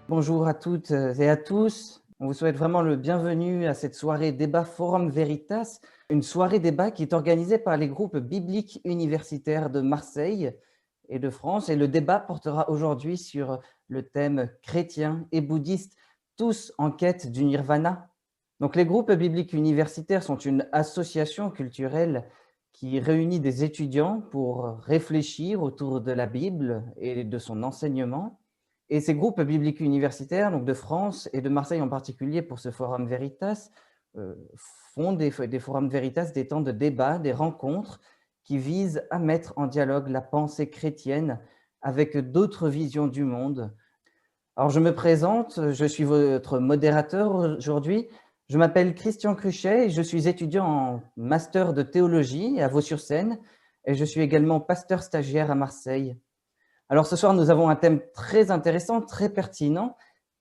Bonjour à toutes et à tous. On vous souhaite vraiment le bienvenu à cette soirée débat Forum Veritas, une soirée débat qui est organisée par les groupes bibliques universitaires de Marseille et de France. Et le débat portera aujourd'hui sur le thème chrétien et bouddhiste, tous en quête du nirvana. Donc, les groupes bibliques universitaires sont une association culturelle qui réunit des étudiants pour réfléchir autour de la Bible et de son enseignement. Et ces groupes bibliques universitaires, donc de France et de Marseille en particulier pour ce Forum Veritas, font des forums Veritas, des temps de débat, des rencontres qui visent à mettre en dialogue la pensée chrétienne avec d'autres visions du monde. Alors je me présente, je suis votre modérateur aujourd'hui. Je m'appelle Christian Cruchet et je suis étudiant en master de théologie à Vaux-sur-Seine et je suis également pasteur stagiaire à Marseille. Alors ce soir, nous avons un thème très intéressant, très pertinent,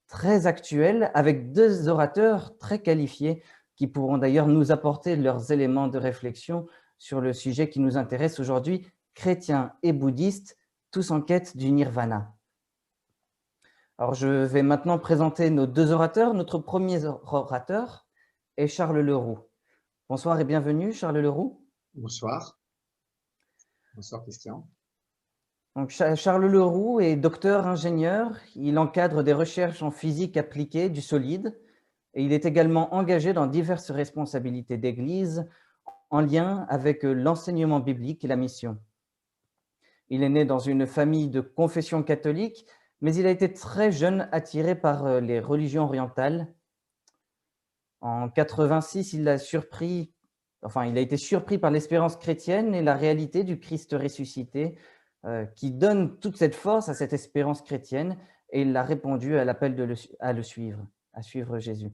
très actuel, avec deux orateurs très qualifiés qui pourront d'ailleurs nous apporter leurs éléments de réflexion sur le sujet qui nous intéresse aujourd'hui, chrétiens et bouddhistes, tous en quête du nirvana. Alors je vais maintenant présenter nos deux orateurs. Notre premier orateur est Charles Leroux. Bonsoir et bienvenue, Charles Leroux. Bonsoir. Bonsoir, Christian. Donc, Charles Leroux est docteur ingénieur. Il encadre des recherches en physique appliquée du solide et il est également engagé dans diverses responsabilités d'église en lien avec l'enseignement biblique et la mission. Il est né dans une famille de confession catholique, mais il a été très jeune attiré par les religions orientales. En 86, il a été surpris par l'espérance chrétienne et la réalité du Christ ressuscité, qui donne toute cette force à cette espérance chrétienne, et il a répondu à l'appel à suivre Jésus.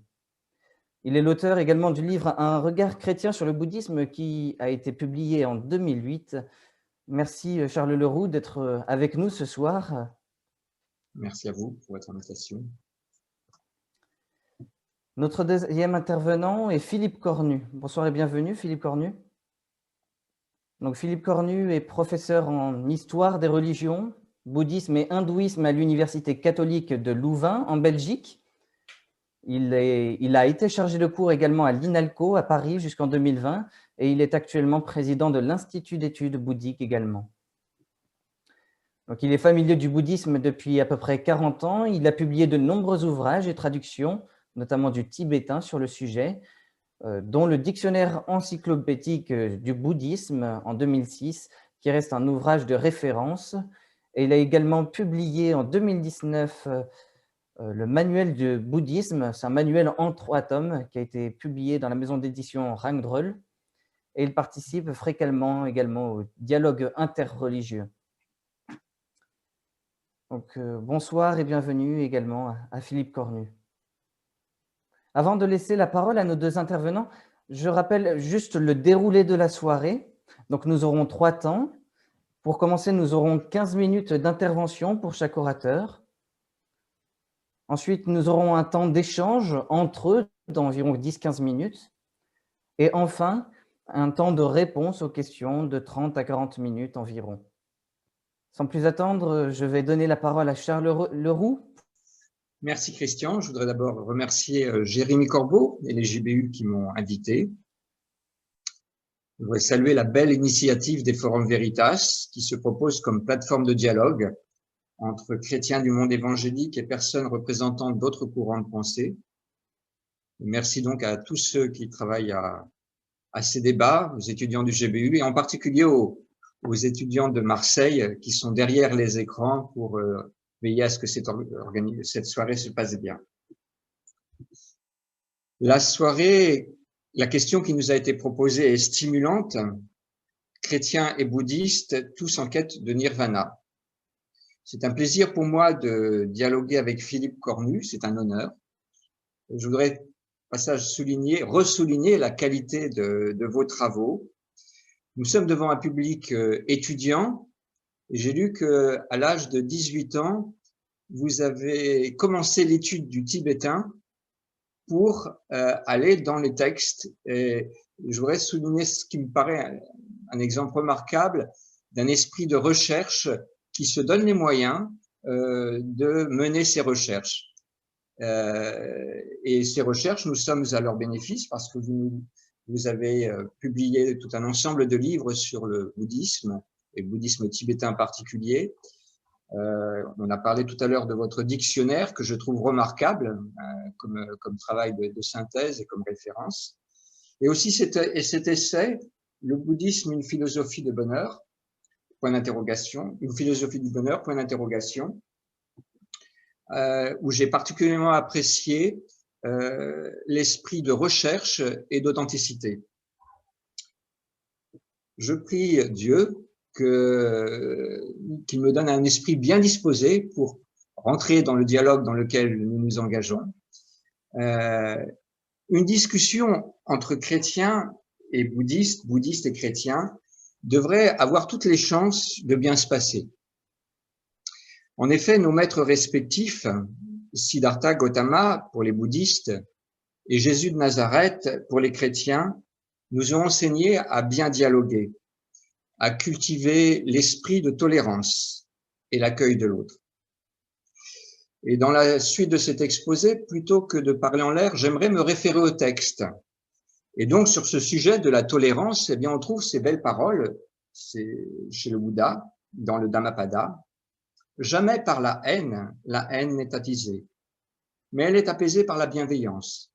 Il est l'auteur également du livre « Un regard chrétien sur le bouddhisme » qui a été publié en 2008. Merci Charles Leroux d'être avec nous ce soir. Merci à vous pour votre invitation. Notre deuxième intervenant est Philippe Cornu. Bonsoir et bienvenue Philippe Cornu. Donc, Philippe Cornu est professeur en histoire des religions, bouddhisme et hindouisme à l'Université catholique de Louvain, en Belgique. Il a été chargé de cours également à l'INALCO à Paris jusqu'en 2020 et il est actuellement président de l'Institut d'études bouddhiques également. Donc, il est familier du bouddhisme depuis à peu près 40 ans. Il a publié de nombreux ouvrages et traductions, notamment du tibétain sur le sujet, dont le dictionnaire encyclopédique du bouddhisme en 2006, qui reste un ouvrage de référence. Et il a également publié en 2019 le manuel du bouddhisme. C'est un manuel en 3 tomes qui a été publié dans la maison d'édition Rangdrol. Et il participe fréquemment également au dialogue interreligieux. Donc, bonsoir et bienvenue également à Philippe Cornu. Avant de laisser la parole à nos deux intervenants, je rappelle juste le déroulé de la soirée. Donc, nous aurons 3 temps. Pour commencer, nous aurons 15 minutes d'intervention pour chaque orateur. Ensuite, nous aurons un temps d'échange entre eux d'environ 10-15 minutes. Et enfin, un temps de réponse aux questions de 30 à 40 minutes environ. Sans plus attendre, je vais donner la parole à Charles Leroux. Merci Christian. Je voudrais d'abord remercier Jérémy Corbeau et les JBU qui m'ont invité. Je voudrais saluer la belle initiative des Forums Veritas qui se propose comme plateforme de dialogue entre chrétiens du monde évangélique et personnes représentant d'autres courants de pensée. Merci donc à tous ceux qui travaillent à ces débats, aux étudiants du GBU et en particulier aux étudiants de Marseille qui sont derrière les écrans pour veiller à ce que cette soirée se passe bien. La question qui nous a été proposée est stimulante. Chrétiens et bouddhistes, tous en quête de nirvana. C'est un plaisir pour moi de dialoguer avec Philippe Cornu, c'est un honneur. Je voudrais ressouligner la qualité de vos travaux. Nous sommes devant un public étudiant. J'ai lu qu'à l'âge de 18 ans, vous avez commencé l'étude du tibétain pour aller dans les textes. Et je voudrais souligner ce qui me paraît un exemple remarquable. d'un esprit de recherche qui se donne les moyens de mener ses recherches. Et ces recherches, nous sommes à leur bénéfice parce que vous avez publié tout un ensemble de livres sur le bouddhisme, et le bouddhisme tibétain en particulier. On a parlé tout à l'heure de votre dictionnaire que je trouve remarquable comme travail de synthèse et comme référence. Et aussi cet essai, Le bouddhisme, une philosophie de bonheur, point d'interrogation, une philosophie du bonheur, point d'interrogation, où j'ai particulièrement apprécié l'esprit de recherche et d'authenticité. Je prie Dieu qu'il me donne un esprit bien disposé pour rentrer dans le dialogue dans lequel nous nous engageons. Une discussion entre chrétiens et bouddhistes et chrétiens, devrait avoir toutes les chances de bien se passer. En effet, nos maîtres respectifs, Siddhartha Gautama pour les bouddhistes et Jésus de Nazareth pour les chrétiens, nous ont enseigné à bien dialoguer, à cultiver l'esprit de tolérance et l'accueil de l'autre. Et dans la suite de cet exposé, plutôt que de parler en l'air, j'aimerais me référer au texte. Et donc, sur ce sujet de la tolérance, eh bien, on trouve ces belles paroles chez le Bouddha, dans le Dhammapada. Jamais par la haine n'est attisée, mais elle est apaisée par la bienveillance.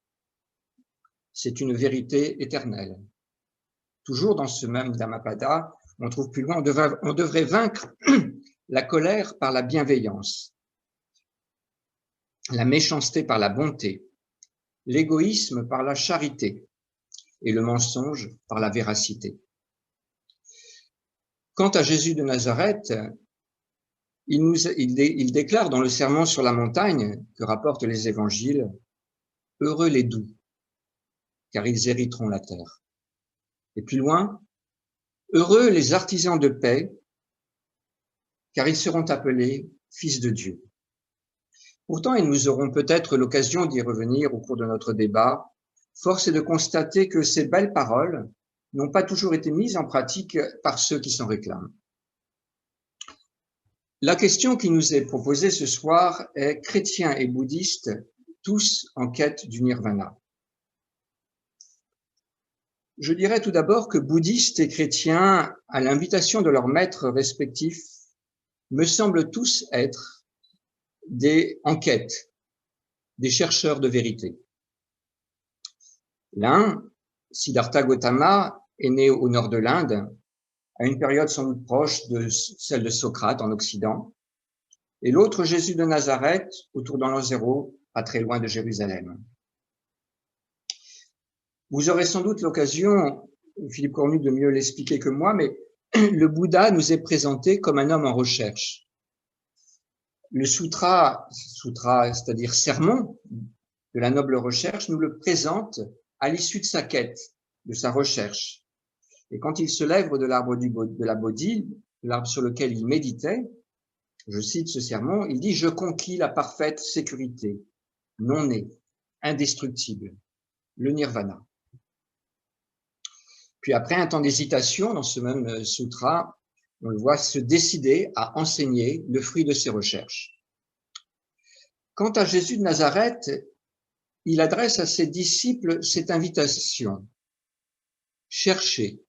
C'est une vérité éternelle. Toujours dans ce même Dhammapada, on trouve plus loin, on devrait vaincre la colère par la bienveillance, la méchanceté par la bonté, l'égoïsme par la charité et le mensonge par la véracité. Quant à Jésus de Nazareth, il déclare dans le Sermon sur la montagne que rapportent les évangiles, « Heureux les doux, car ils hériteront la terre. » Et plus loin, « Heureux les artisans de paix, car ils seront appelés fils de Dieu. » Pourtant, et nous aurons peut-être l'occasion d'y revenir au cours de notre débat, force est de constater que ces belles paroles n'ont pas toujours été mises en pratique par ceux qui s'en réclament. La question qui nous est proposée ce soir est chrétiens et bouddhistes, tous en quête du nirvana. Je dirais tout d'abord que bouddhistes et chrétiens, à l'invitation de leurs maîtres respectifs, me semblent tous être des enquêtes, des chercheurs de vérité. L'un, Siddhartha Gautama, est né au nord de l'Inde, à une période sans doute proche de celle de Socrate en Occident, et l'autre, Jésus de Nazareth, autour de l'an 0, pas très loin de Jérusalem. Vous aurez sans doute l'occasion, Philippe Cornu, de mieux l'expliquer que moi, mais le Bouddha nous est présenté comme un homme en recherche. Le sutra, c'est-à-dire sermon de la noble recherche, nous le présente à l'issue de sa quête, de sa recherche. Et quand il se lève de l'arbre de la Bodhi, l'arbre sur lequel il méditait, je cite ce sermon, il dit « Je conquis la parfaite sécurité, non née, indestructible, le nirvana ». Puis après un temps d'hésitation dans ce même sutra, on le voit se décider à enseigner le fruit de ses recherches. Quant à Jésus de Nazareth, il adresse à ses disciples cette invitation. Cherchez.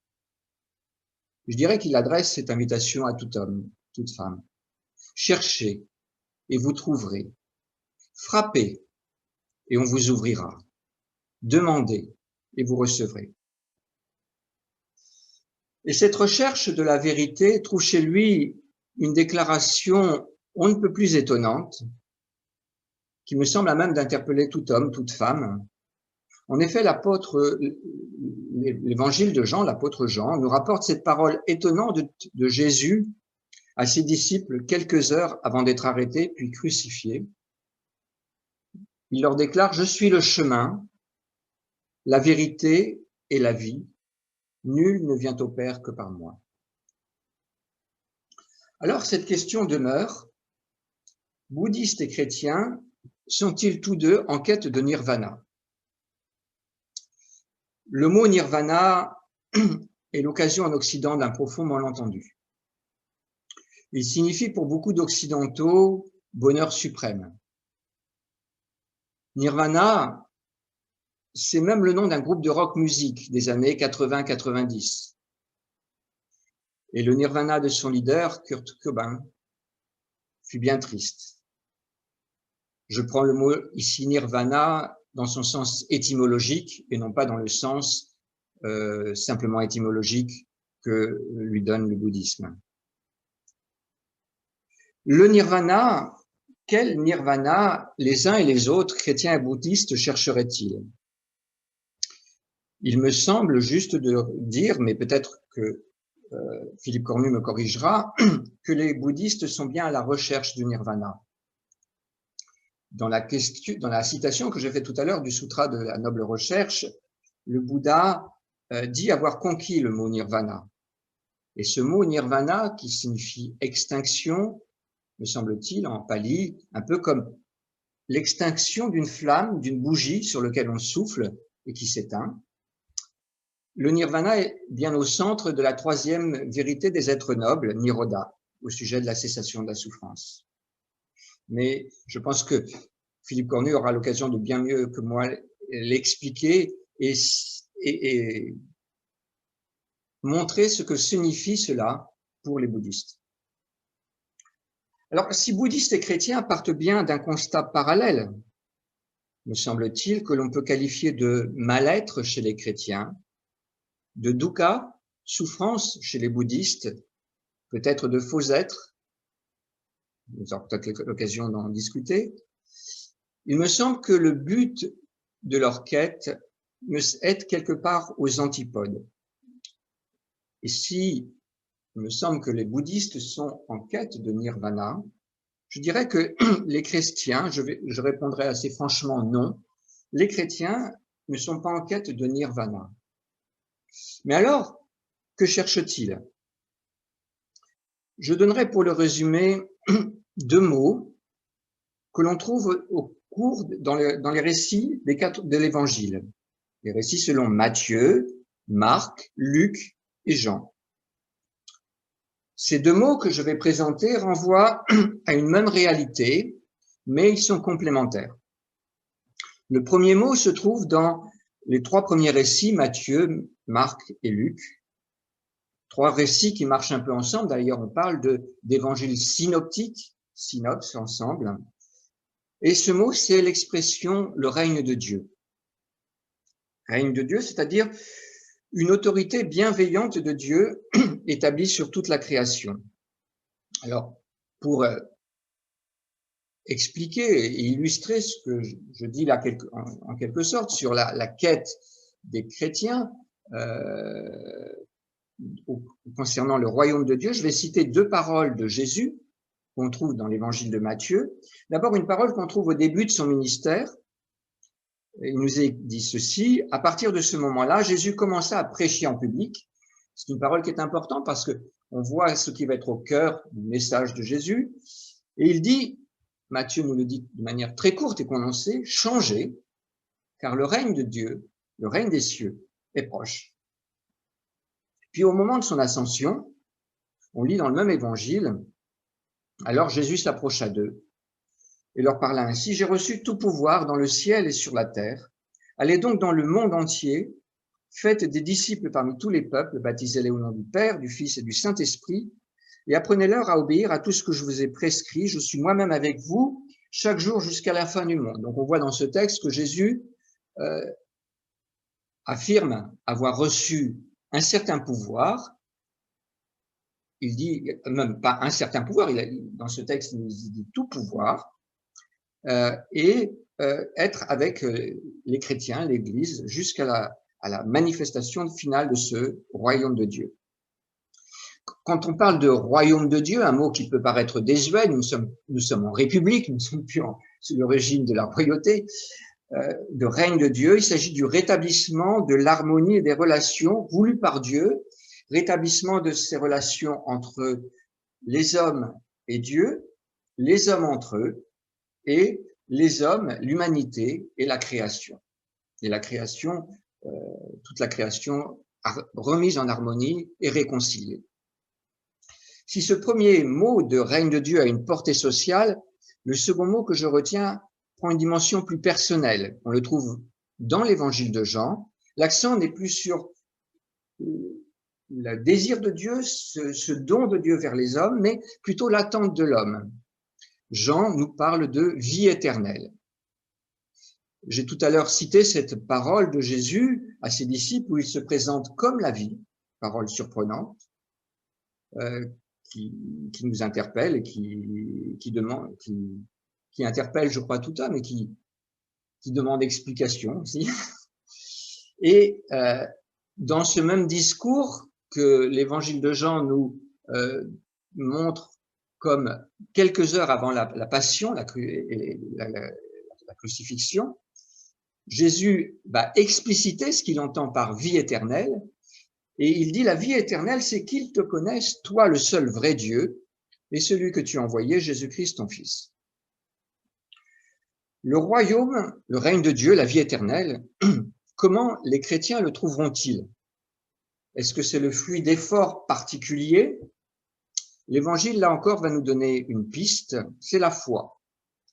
Je dirais qu'il adresse cette invitation à tout homme, toute femme. Cherchez et vous trouverez. Frappez et on vous ouvrira. Demandez et vous recevrez. Et cette recherche de la vérité trouve chez lui une déclaration on ne peut plus étonnante, qui me semble à même d'interpeller tout homme, toute femme. En effet, l'évangile de Jean, l'apôtre Jean, nous rapporte cette parole étonnante de Jésus à ses disciples quelques heures avant d'être arrêté puis crucifié. Il leur déclare « Je suis le chemin, la vérité et la vie. Nul ne vient au Père que par moi. » Alors, cette question demeure. Bouddhistes et chrétiens sont-ils tous deux en quête de nirvana? Le mot nirvana est l'occasion en Occident d'un profond malentendu. Il signifie pour beaucoup d'occidentaux bonheur suprême. Nirvana, c'est même le nom d'un groupe de rock musique des années 80-90. Et le Nirvana de son leader, Kurt Cobain, fut bien triste. Je prends le mot ici Nirvana dans son sens étymologique et non pas dans le sens simplement étymologique que lui donne le bouddhisme. Le Nirvana, quel Nirvana les uns et les autres, chrétiens et bouddhistes, chercheraient-ils? Il me semble juste de dire, mais peut-être que Philippe Cornu me corrigera, que les bouddhistes sont bien à la recherche du Nirvana. Dans la citation que j'ai faite tout à l'heure du Sutra de la Noble Recherche, le Bouddha dit avoir conquis le mot Nirvana. Et ce mot Nirvana, qui signifie extinction, me semble-t-il, en pali, un peu comme l'extinction d'une flamme, d'une bougie sur laquelle on souffle et qui s'éteint. Le Nirvana est bien au centre de la troisième vérité des êtres nobles, Nirodha, au sujet de la cessation de la souffrance. Mais je pense que Philippe Cornu aura l'occasion de bien mieux que moi l'expliquer et montrer ce que signifie cela pour les bouddhistes. Alors, si bouddhistes et chrétiens partent bien d'un constat parallèle, me semble-t-il que l'on peut qualifier de mal-être chez les chrétiens, de dukkha, souffrance chez les bouddhistes, peut-être de faux êtres, nous aurons peut-être l'occasion d'en discuter. Il me semble que le but de leur quête est quelque part aux antipodes. Et si il me semble que les bouddhistes sont en quête de nirvana, je dirais que les chrétiens, je répondrai assez franchement non, les chrétiens ne sont pas en quête de nirvana. Mais alors, que cherchent-ils? Je donnerai pour le résumer deux mots que l'on trouve dans les récits de l'Évangile. Les récits selon Matthieu, Marc, Luc et Jean. Ces deux mots que je vais présenter renvoient à une même réalité, mais ils sont complémentaires. Le premier mot se trouve dans les trois premiers récits, Matthieu, Marc et Luc. Trois récits qui marchent un peu ensemble. D'ailleurs, on parle d'évangile synoptique, synopse ensemble. Et ce mot, c'est l'expression le règne de Dieu. Règne de Dieu, c'est-à-dire une autorité bienveillante de Dieu établie sur toute la création. Alors, pour expliquer et illustrer ce que je dis là en quelque sorte sur la quête des chrétiens concernant le royaume de Dieu, je vais citer deux paroles de Jésus qu'on trouve dans l'évangile de Matthieu. D'abord, une parole qu'on trouve au début de son ministère. Il nous est dit ceci: à partir de ce moment-là, Jésus commença à prêcher en public. C'est une parole qui est importante parce que on voit ce qui va être au cœur du message de Jésus. Et il dit, Matthieu nous le dit de manière très courte et condensée, changez, car le règne de Dieu, le règne des cieux, est proche. Puis au moment de son ascension, on lit dans le même évangile, alors Jésus s'approcha d'eux et leur parla ainsi: j'ai reçu tout pouvoir dans le ciel et sur la terre. Allez donc dans le monde entier, faites des disciples parmi tous les peuples, baptisez-les au nom du Père, du Fils et du Saint-Esprit, et apprenez-leur à obéir à tout ce que je vous ai prescrit. Je suis moi-même avec vous chaque jour jusqu'à la fin du monde. Donc on voit dans ce texte que Jésus affirme avoir reçu un certain pouvoir. Il dit même pas un certain pouvoir, dans ce texte il nous dit tout pouvoir, et être avec les chrétiens, l'Église, jusqu'à la manifestation finale de ce royaume de Dieu. Quand on parle de royaume de Dieu, un mot qui peut paraître désuet, nous sommes en République, nous ne sommes plus sous le régime de la royauté, de règne de Dieu. Il s'agit du rétablissement de l'harmonie et des relations voulues par Dieu, rétablissement de ces relations entre les hommes et Dieu, les hommes entre eux, et les hommes, l'humanité et la création. Et la création, toute la création remise en harmonie et réconciliée. Si ce premier mot de règne de Dieu a une portée sociale, le second mot que je retiens prend une dimension plus personnelle. On le trouve dans l'évangile de Jean. L'accent n'est plus sur le désir de Dieu, ce don de Dieu vers les hommes, mais plutôt l'attente de l'homme. Jean nous parle de vie éternelle. J'ai tout à l'heure cité cette parole de Jésus à ses disciples où il se présente comme la vie, parole surprenante, qui nous interpelle et qui interpelle, je crois, tout homme et qui demande explication aussi. Et dans ce même discours que l'évangile de Jean nous montre comme quelques heures avant la passion, la crucifixion, Jésus va expliciter ce qu'il entend par vie éternelle, et il dit la vie éternelle, c'est qu'ils te connaissent, toi le seul vrai Dieu, et celui que tu as envoyé, Jésus-Christ ton Fils. Le royaume, le règne de Dieu, la vie éternelle, comment les chrétiens le trouveront-ils? Est-ce que c'est le fruit d'efforts particuliers? L'évangile, là encore, va nous donner une piste, c'est la foi.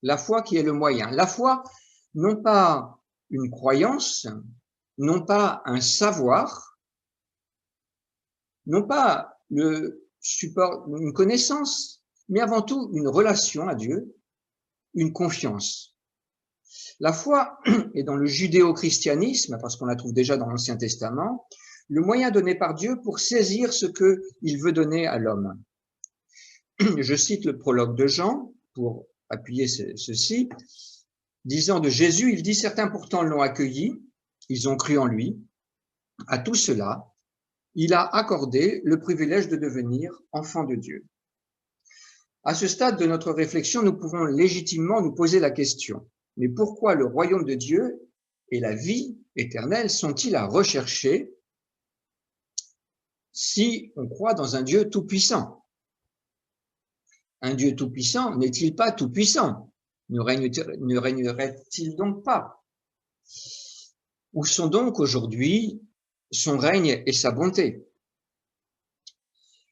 La foi qui est le moyen. La foi, non pas une croyance, non pas un savoir, non pas le support, une connaissance, mais avant tout une relation à Dieu, une confiance. La foi est dans le judéo-christianisme, parce qu'on la trouve déjà dans l'Ancien Testament, le moyen donné par Dieu pour saisir ce qu'il veut donner à l'homme. Je cite le prologue de Jean pour appuyer ceci. Disant de Jésus, il dit, certains pourtant l'ont accueilli, ils ont cru en lui. À tout cela, il a accordé le privilège de devenir enfant de Dieu. À ce stade de notre réflexion, nous pouvons légitimement nous poser la question, mais pourquoi le royaume de Dieu et la vie éternelle sont-ils à rechercher si on croit dans un Dieu tout-puissant? Un Dieu tout-puissant n'est-il pas tout-puissant? Ne régnerait-il donc pas? Où sont donc aujourd'hui son règne et sa bonté?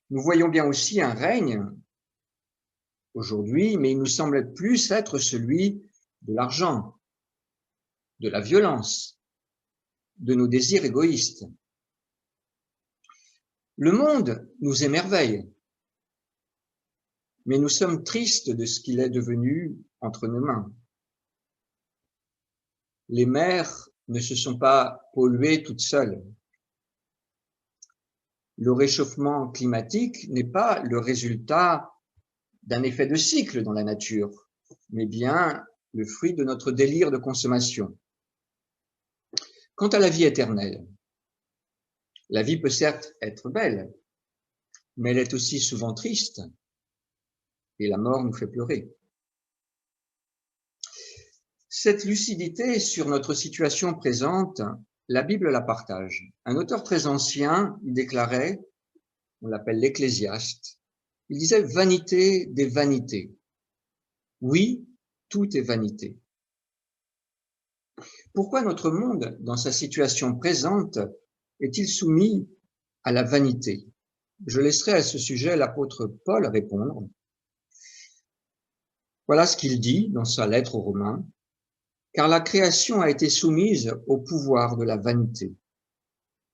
Nous voyons bien aussi un règne aujourd'hui, mais il nous semble plus être celui de l'argent, de la violence, de nos désirs égoïstes. Le monde nous émerveille, mais nous sommes tristes de ce qu'il est devenu entre nos mains. Les mers ne se sont pas polluées toutes seules. Le réchauffement climatique n'est pas le résultat d'un effet de cycle dans la nature, mais bien le fruit de notre délire de consommation. Quant à la vie éternelle, la vie peut certes être belle, mais elle est aussi souvent triste, et la mort nous fait pleurer. Cette lucidité sur notre situation présente, la Bible la partage. Un auteur très ancien, il déclarait, on l'appelle l'Ecclésiaste, il disait « vanité des vanités ». Oui, tout est vanité. Pourquoi notre monde, dans sa situation présente, est-il soumis à la vanité? Je laisserai à ce sujet l'apôtre Paul répondre. Voilà ce qu'il dit dans sa lettre aux Romains. Car la création a été soumise au pouvoir de la vanité,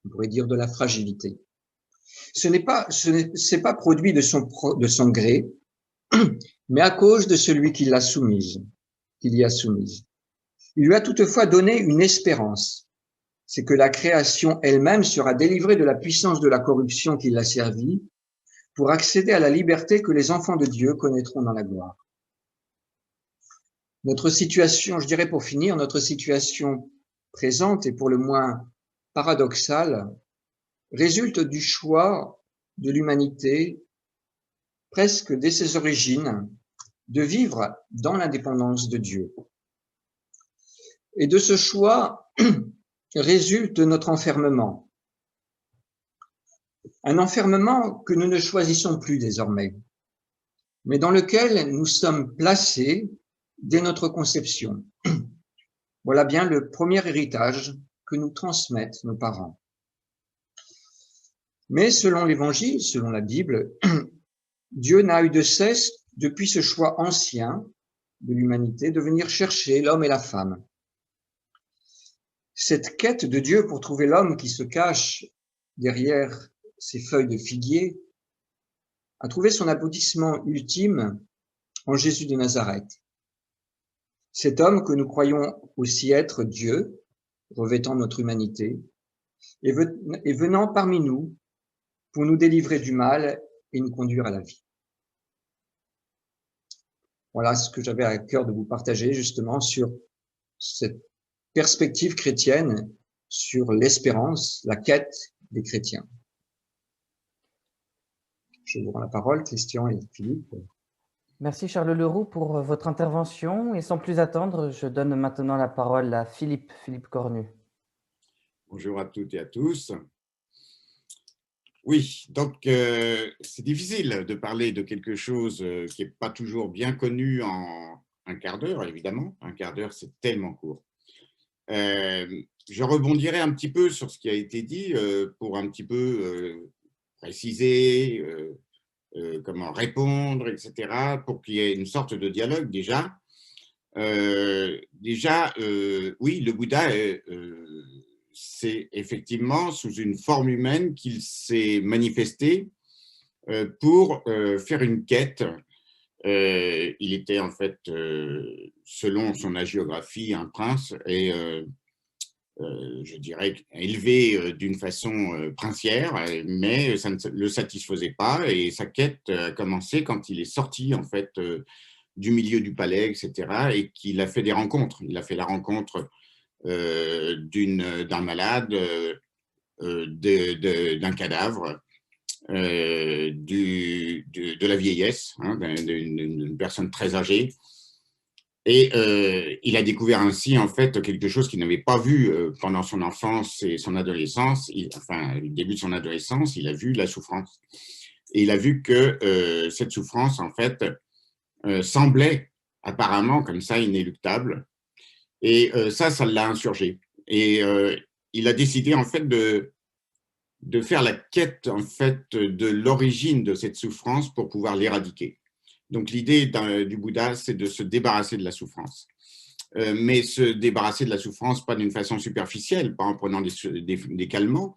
on pourrait dire de la fragilité. C'est pas produit de son gré, mais à cause de celui qui l'a soumise, qu'il y a soumise. Il lui a toutefois donné une espérance, c'est que la création elle-même sera délivrée de la puissance de la corruption qui l'a servie pour accéder à la liberté que les enfants de Dieu connaîtront dans la gloire. Notre situation, je dirais pour finir, notre situation présente et pour le moins paradoxale résulte du choix de l'humanité, presque dès ses origines, de vivre dans l'indépendance de Dieu. Et de ce choix résulte notre enfermement. Un enfermement que nous ne choisissons plus désormais, mais dans lequel nous sommes placés dès notre conception. Voilà bien le premier héritage que nous transmettent nos parents. Mais selon l'Évangile, selon la Bible, Dieu n'a eu de cesse, depuis ce choix ancien de l'humanité, de venir chercher l'homme et la femme. Cette quête de Dieu pour trouver l'homme qui se cache derrière ces feuilles de figuier a trouvé son aboutissement ultime en Jésus de Nazareth. Cet homme que nous croyons aussi être Dieu, revêtant notre humanité, et venant parmi nous pour nous délivrer du mal et nous conduire à la vie. Voilà ce que j'avais à cœur de vous partager justement sur cette perspective chrétienne, sur l'espérance, la quête des chrétiens. Je vous rends la parole, Christian et Philippe. Merci Charles Leroux pour votre intervention. Et sans plus attendre, je donne maintenant la parole à Philippe Cornu. Bonjour à toutes et à tous. Oui, donc c'est difficile de parler de quelque chose qui n'est pas toujours bien connu en un quart d'heure, évidemment. Un quart d'heure, c'est tellement court. Je rebondirai un petit peu sur ce qui a été dit pour un petit peu préciser comment répondre, etc., pour qu'il y ait une sorte de dialogue déjà. Oui, le Bouddha c'est effectivement sous une forme humaine qu'il s'est manifesté pour faire une quête. Il était en fait, selon son hagiographie, un prince et je dirais élevé d'une façon princière, mais ça ne le satisfaisait pas et sa quête a commencé quand il est sorti en fait du milieu du palais, etc., et qu'il a fait des rencontres. Il a fait la rencontre d'un malade, d'un cadavre, de la vieillesse, hein, d'une personne très âgée. Et il a découvert ainsi en fait quelque chose qu'il n'avait pas vu pendant son enfance et son adolescence, enfin le début de son adolescence, il a vu la souffrance. Et il a vu que cette souffrance en fait semblait apparemment comme ça inéluctable. Et ça l'a insurgé. Et il a décidé en fait de faire la quête en fait de l'origine de cette souffrance pour pouvoir l'éradiquer. Donc l'idée du Bouddha, c'est de se débarrasser de la souffrance. Mais se débarrasser de la souffrance pas d'une façon superficielle, pas en prenant des calmants,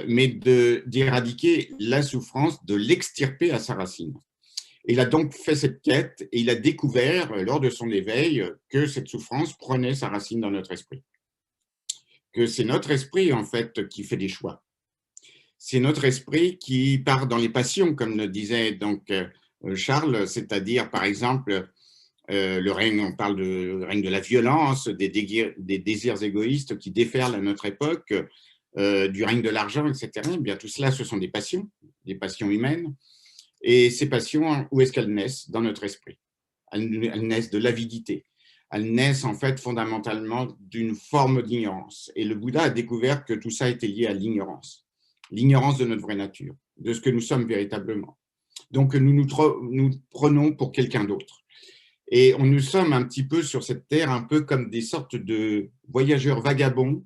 mais d'éradiquer la souffrance, de l'extirper à sa racine. Il a donc fait cette quête et il a découvert lors de son éveil que cette souffrance prenait sa racine dans notre esprit. Que c'est notre esprit en fait qui fait des choix. C'est notre esprit qui part dans les passions, comme le disait donc Charles, c'est-à-dire par exemple le règne, on parle du règne de la violence, des désirs égoïstes qui déferlent à notre époque, du règne de l'argent, etc. Eh bien, tout cela, ce sont des passions humaines. Et ces passions, où est-ce qu'elles naissent? Dans notre esprit. Elles naissent de l'avidité. Elles naissent en fait fondamentalement d'une forme d'ignorance. Et le Bouddha a découvert que tout ça était lié à l'ignorance de notre vraie nature, de ce que nous sommes véritablement. Donc nous prenons pour quelqu'un d'autre. Et nous sommes un petit peu sur cette terre, un peu comme des sortes de voyageurs vagabonds,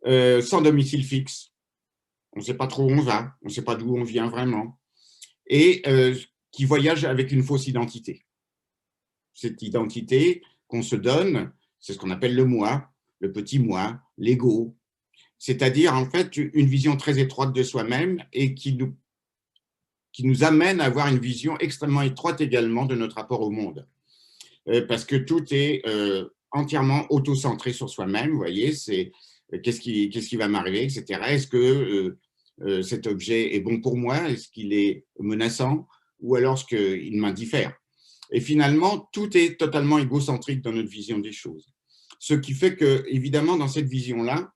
sans domicile fixe. On ne sait pas trop où on va, on ne sait pas d'où on vient vraiment. Et qui voyagent avec une fausse identité. Cette identité qu'on se donne, c'est ce qu'on appelle le moi, le petit moi, l'ego, c'est-à-dire en fait une vision très étroite de soi-même et qui nous amène à avoir une vision extrêmement étroite également de notre rapport au monde. Parce que tout est entièrement auto-centré sur soi-même, vous voyez, c'est qu'est-ce qui va m'arriver, etc. Est-ce que cet objet est bon pour moi? Est-ce qu'il est menaçant? Ou alors est-ce qu'il m'indiffère? Et finalement, tout est totalement égocentrique dans notre vision des choses. Ce qui fait que, évidemment, dans cette vision-là,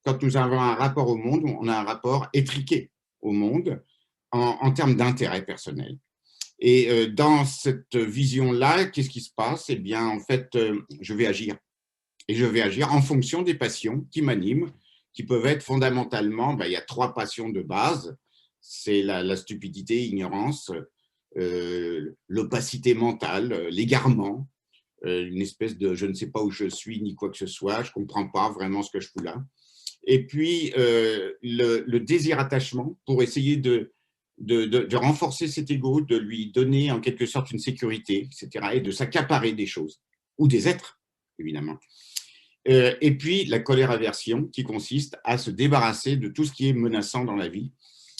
quand nous avons un rapport au monde, on a un rapport étriqué au monde en termes d'intérêt personnel. Et dans cette vision-là, qu'est-ce qui se passe? Eh bien, en fait, je vais agir. Et je vais agir en fonction des passions qui m'animent, qui peuvent être fondamentalement, il y a 3 passions de base, c'est la stupidité, l'ignorance, l'opacité mentale, l'égarement, une espèce de je ne sais pas où je suis ni quoi que ce soit, je ne comprends pas vraiment ce que je fous là. Et puis le désir attachement pour essayer de de renforcer cet ego, de lui donner en quelque sorte une sécurité, etc., et de s'accaparer des choses, ou des êtres, évidemment. Et puis la colère-aversion, qui consiste à se débarrasser de tout ce qui est menaçant dans la vie,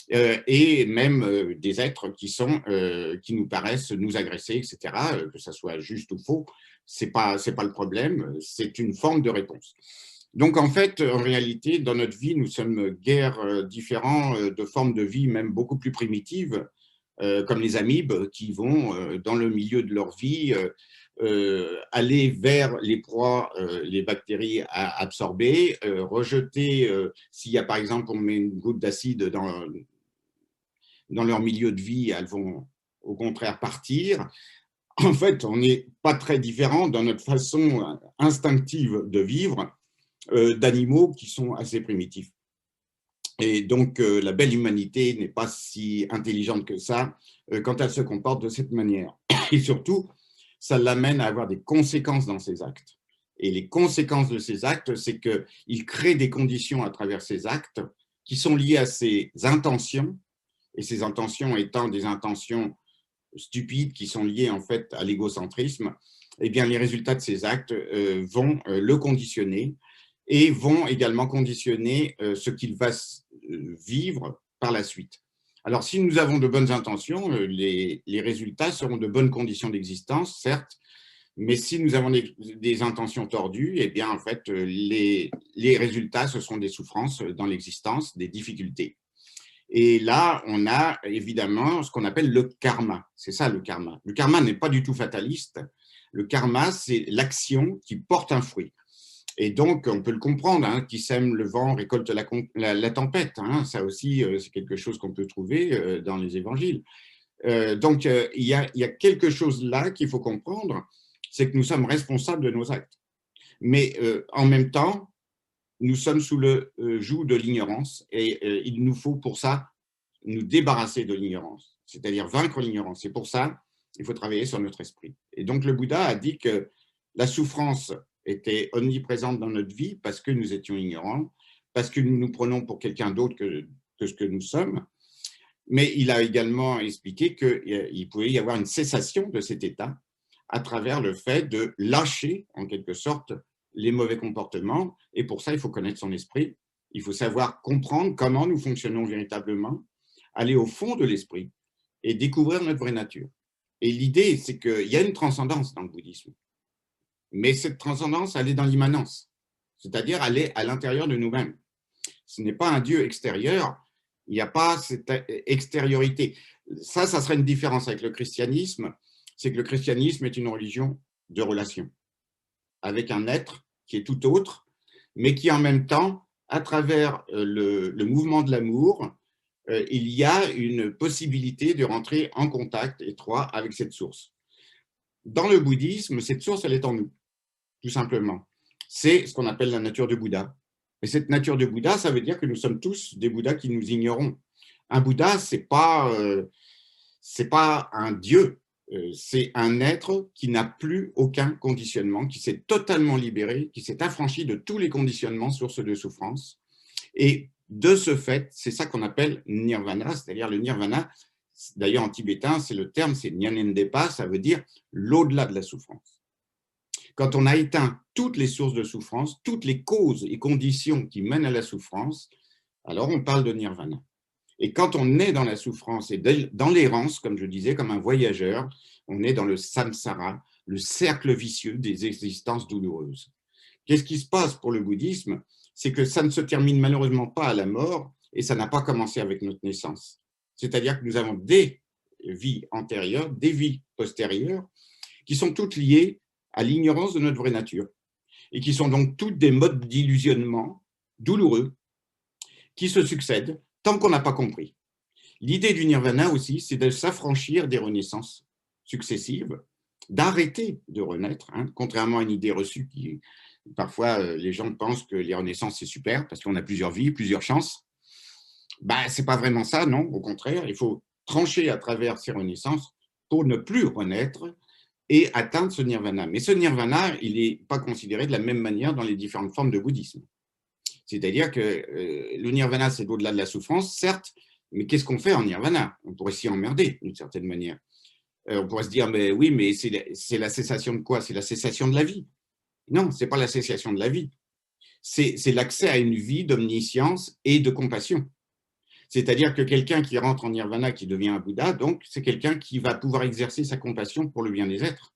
et même des êtres qui nous paraissent nous agresser, etc., que ça soit juste ou faux, c'est pas le problème, c'est une forme de réponse. Donc, en fait, en réalité, dans notre vie, nous sommes guère différents de formes de vie, même beaucoup plus primitives, comme les amibes qui vont, dans le milieu de leur vie, aller vers les proies, les bactéries à absorber, rejeter, s'il y a par exemple, on met une goutte d'acide dans leur milieu de vie, elles vont au contraire partir. En fait, on n'est pas très différent dans notre façon instinctive de vivre d'animaux qui sont assez primitifs. Et donc, la belle humanité n'est pas si intelligente que ça quand elle se comporte de cette manière. Et surtout, ça l'amène à avoir des conséquences dans ses actes. Et les conséquences de ces actes, c'est qu'il crée des conditions à travers ces actes qui sont liées à ses intentions, et ces intentions étant des intentions stupides qui sont liées en fait à l'égocentrisme, eh bien, les résultats de ces actes vont le conditionner et vont également conditionner ce qu'il va vivre par la suite. Alors, si nous avons de bonnes intentions, les résultats seront de bonnes conditions d'existence, certes, mais si nous avons des intentions tordues, eh bien, en fait, les résultats, ce sont des souffrances dans l'existence, des difficultés. Et là, on a évidemment ce qu'on appelle le karma. C'est ça le karma. Le karma n'est pas du tout fataliste. Le karma, c'est l'action qui porte un fruit. Et donc, on peut le comprendre, hein, qui sème le vent récolte la tempête. Hein, ça aussi, c'est quelque chose qu'on peut trouver dans les évangiles. Donc, il y a quelque chose là qu'il faut comprendre, c'est que nous sommes responsables de nos actes. Mais en même temps, nous sommes sous le joug de l'ignorance et il nous faut pour ça nous débarrasser de l'ignorance, c'est-à-dire vaincre l'ignorance. Et pour ça, il faut travailler sur notre esprit. Et donc, le Bouddha a dit que la souffrance était omniprésente dans notre vie parce que nous étions ignorants, parce que nous nous prenons pour quelqu'un d'autre que ce que nous sommes. Mais il a également expliqué qu'il pouvait y avoir une cessation de cet état à travers le fait de lâcher, en quelque sorte, les mauvais comportements. Et pour ça, il faut connaître son esprit. Il faut savoir comprendre comment nous fonctionnons véritablement, aller au fond de l'esprit et découvrir notre vraie nature. Et l'idée, c'est qu'il y a une transcendance dans le bouddhisme. Mais cette transcendance, elle est dans l'immanence, c'est-à-dire elle est à l'intérieur de nous-mêmes. Ce n'est pas un Dieu extérieur, il n'y a pas cette extériorité. Ça serait une différence avec le christianisme, c'est que le christianisme est une religion de relation, avec un être qui est tout autre, mais qui en même temps, à travers le mouvement de l'amour, il y a une possibilité de rentrer en contact étroit avec cette source. Dans le bouddhisme, cette source, elle est en nous, tout simplement. C'est ce qu'on appelle la nature de Bouddha. Et cette nature de Bouddha, ça veut dire que nous sommes tous des Bouddhas qui nous ignorons. Un Bouddha, c'est pas un dieu, c'est un être qui n'a plus aucun conditionnement, qui s'est totalement libéré, qui s'est affranchi de tous les conditionnements sources de souffrance. Et de ce fait, c'est ça qu'on appelle nirvana, c'est-à-dire le nirvana. D'ailleurs, en tibétain, c'est le terme, c'est nyanendepa, ça veut dire l'au-delà de la souffrance. Quand on a éteint toutes les sources de souffrance, toutes les causes et conditions qui mènent à la souffrance, alors on parle de nirvana. Et quand on est dans la souffrance et dans l'errance, comme je disais, comme un voyageur, on est dans le samsara, le cercle vicieux des existences douloureuses. Qu'est-ce qui se passe pour le bouddhisme? C'est que ça ne se termine malheureusement pas à la mort et ça n'a pas commencé avec notre naissance. C'est-à-dire que nous avons des vies antérieures, des vies postérieures, qui sont toutes liées à l'ignorance de notre vraie nature et qui sont donc toutes des modes d'illusionnement douloureux qui se succèdent tant qu'on n'a pas compris. L'idée du nirvana aussi, c'est de s'affranchir des renaissances successives, d'arrêter de renaître, hein, contrairement à une idée reçue qui, parfois, les gens pensent que les renaissances, c'est super parce qu'on a plusieurs vies, plusieurs chances. Ben, ce n'est pas vraiment ça, non, au contraire, il faut trancher à travers ces renaissances pour ne plus renaître et atteindre ce nirvana. Mais ce nirvana, il n'est pas considéré de la même manière dans les différentes formes de bouddhisme. C'est-à-dire que le nirvana, c'est au-delà de la souffrance, certes, Mais qu'est-ce qu'on fait en nirvana? On pourrait s'y emmerder d'une certaine manière. On pourrait se dire, mais oui, mais c'est la cessation de quoi? C'est la cessation de la vie. Non, ce n'est pas la cessation de la vie. C'est l'accès à une vie d'omniscience et de compassion. C'est-à-dire que quelqu'un qui rentre en nirvana, qui devient un Bouddha, donc c'est quelqu'un qui va pouvoir exercer sa compassion pour le bien des êtres,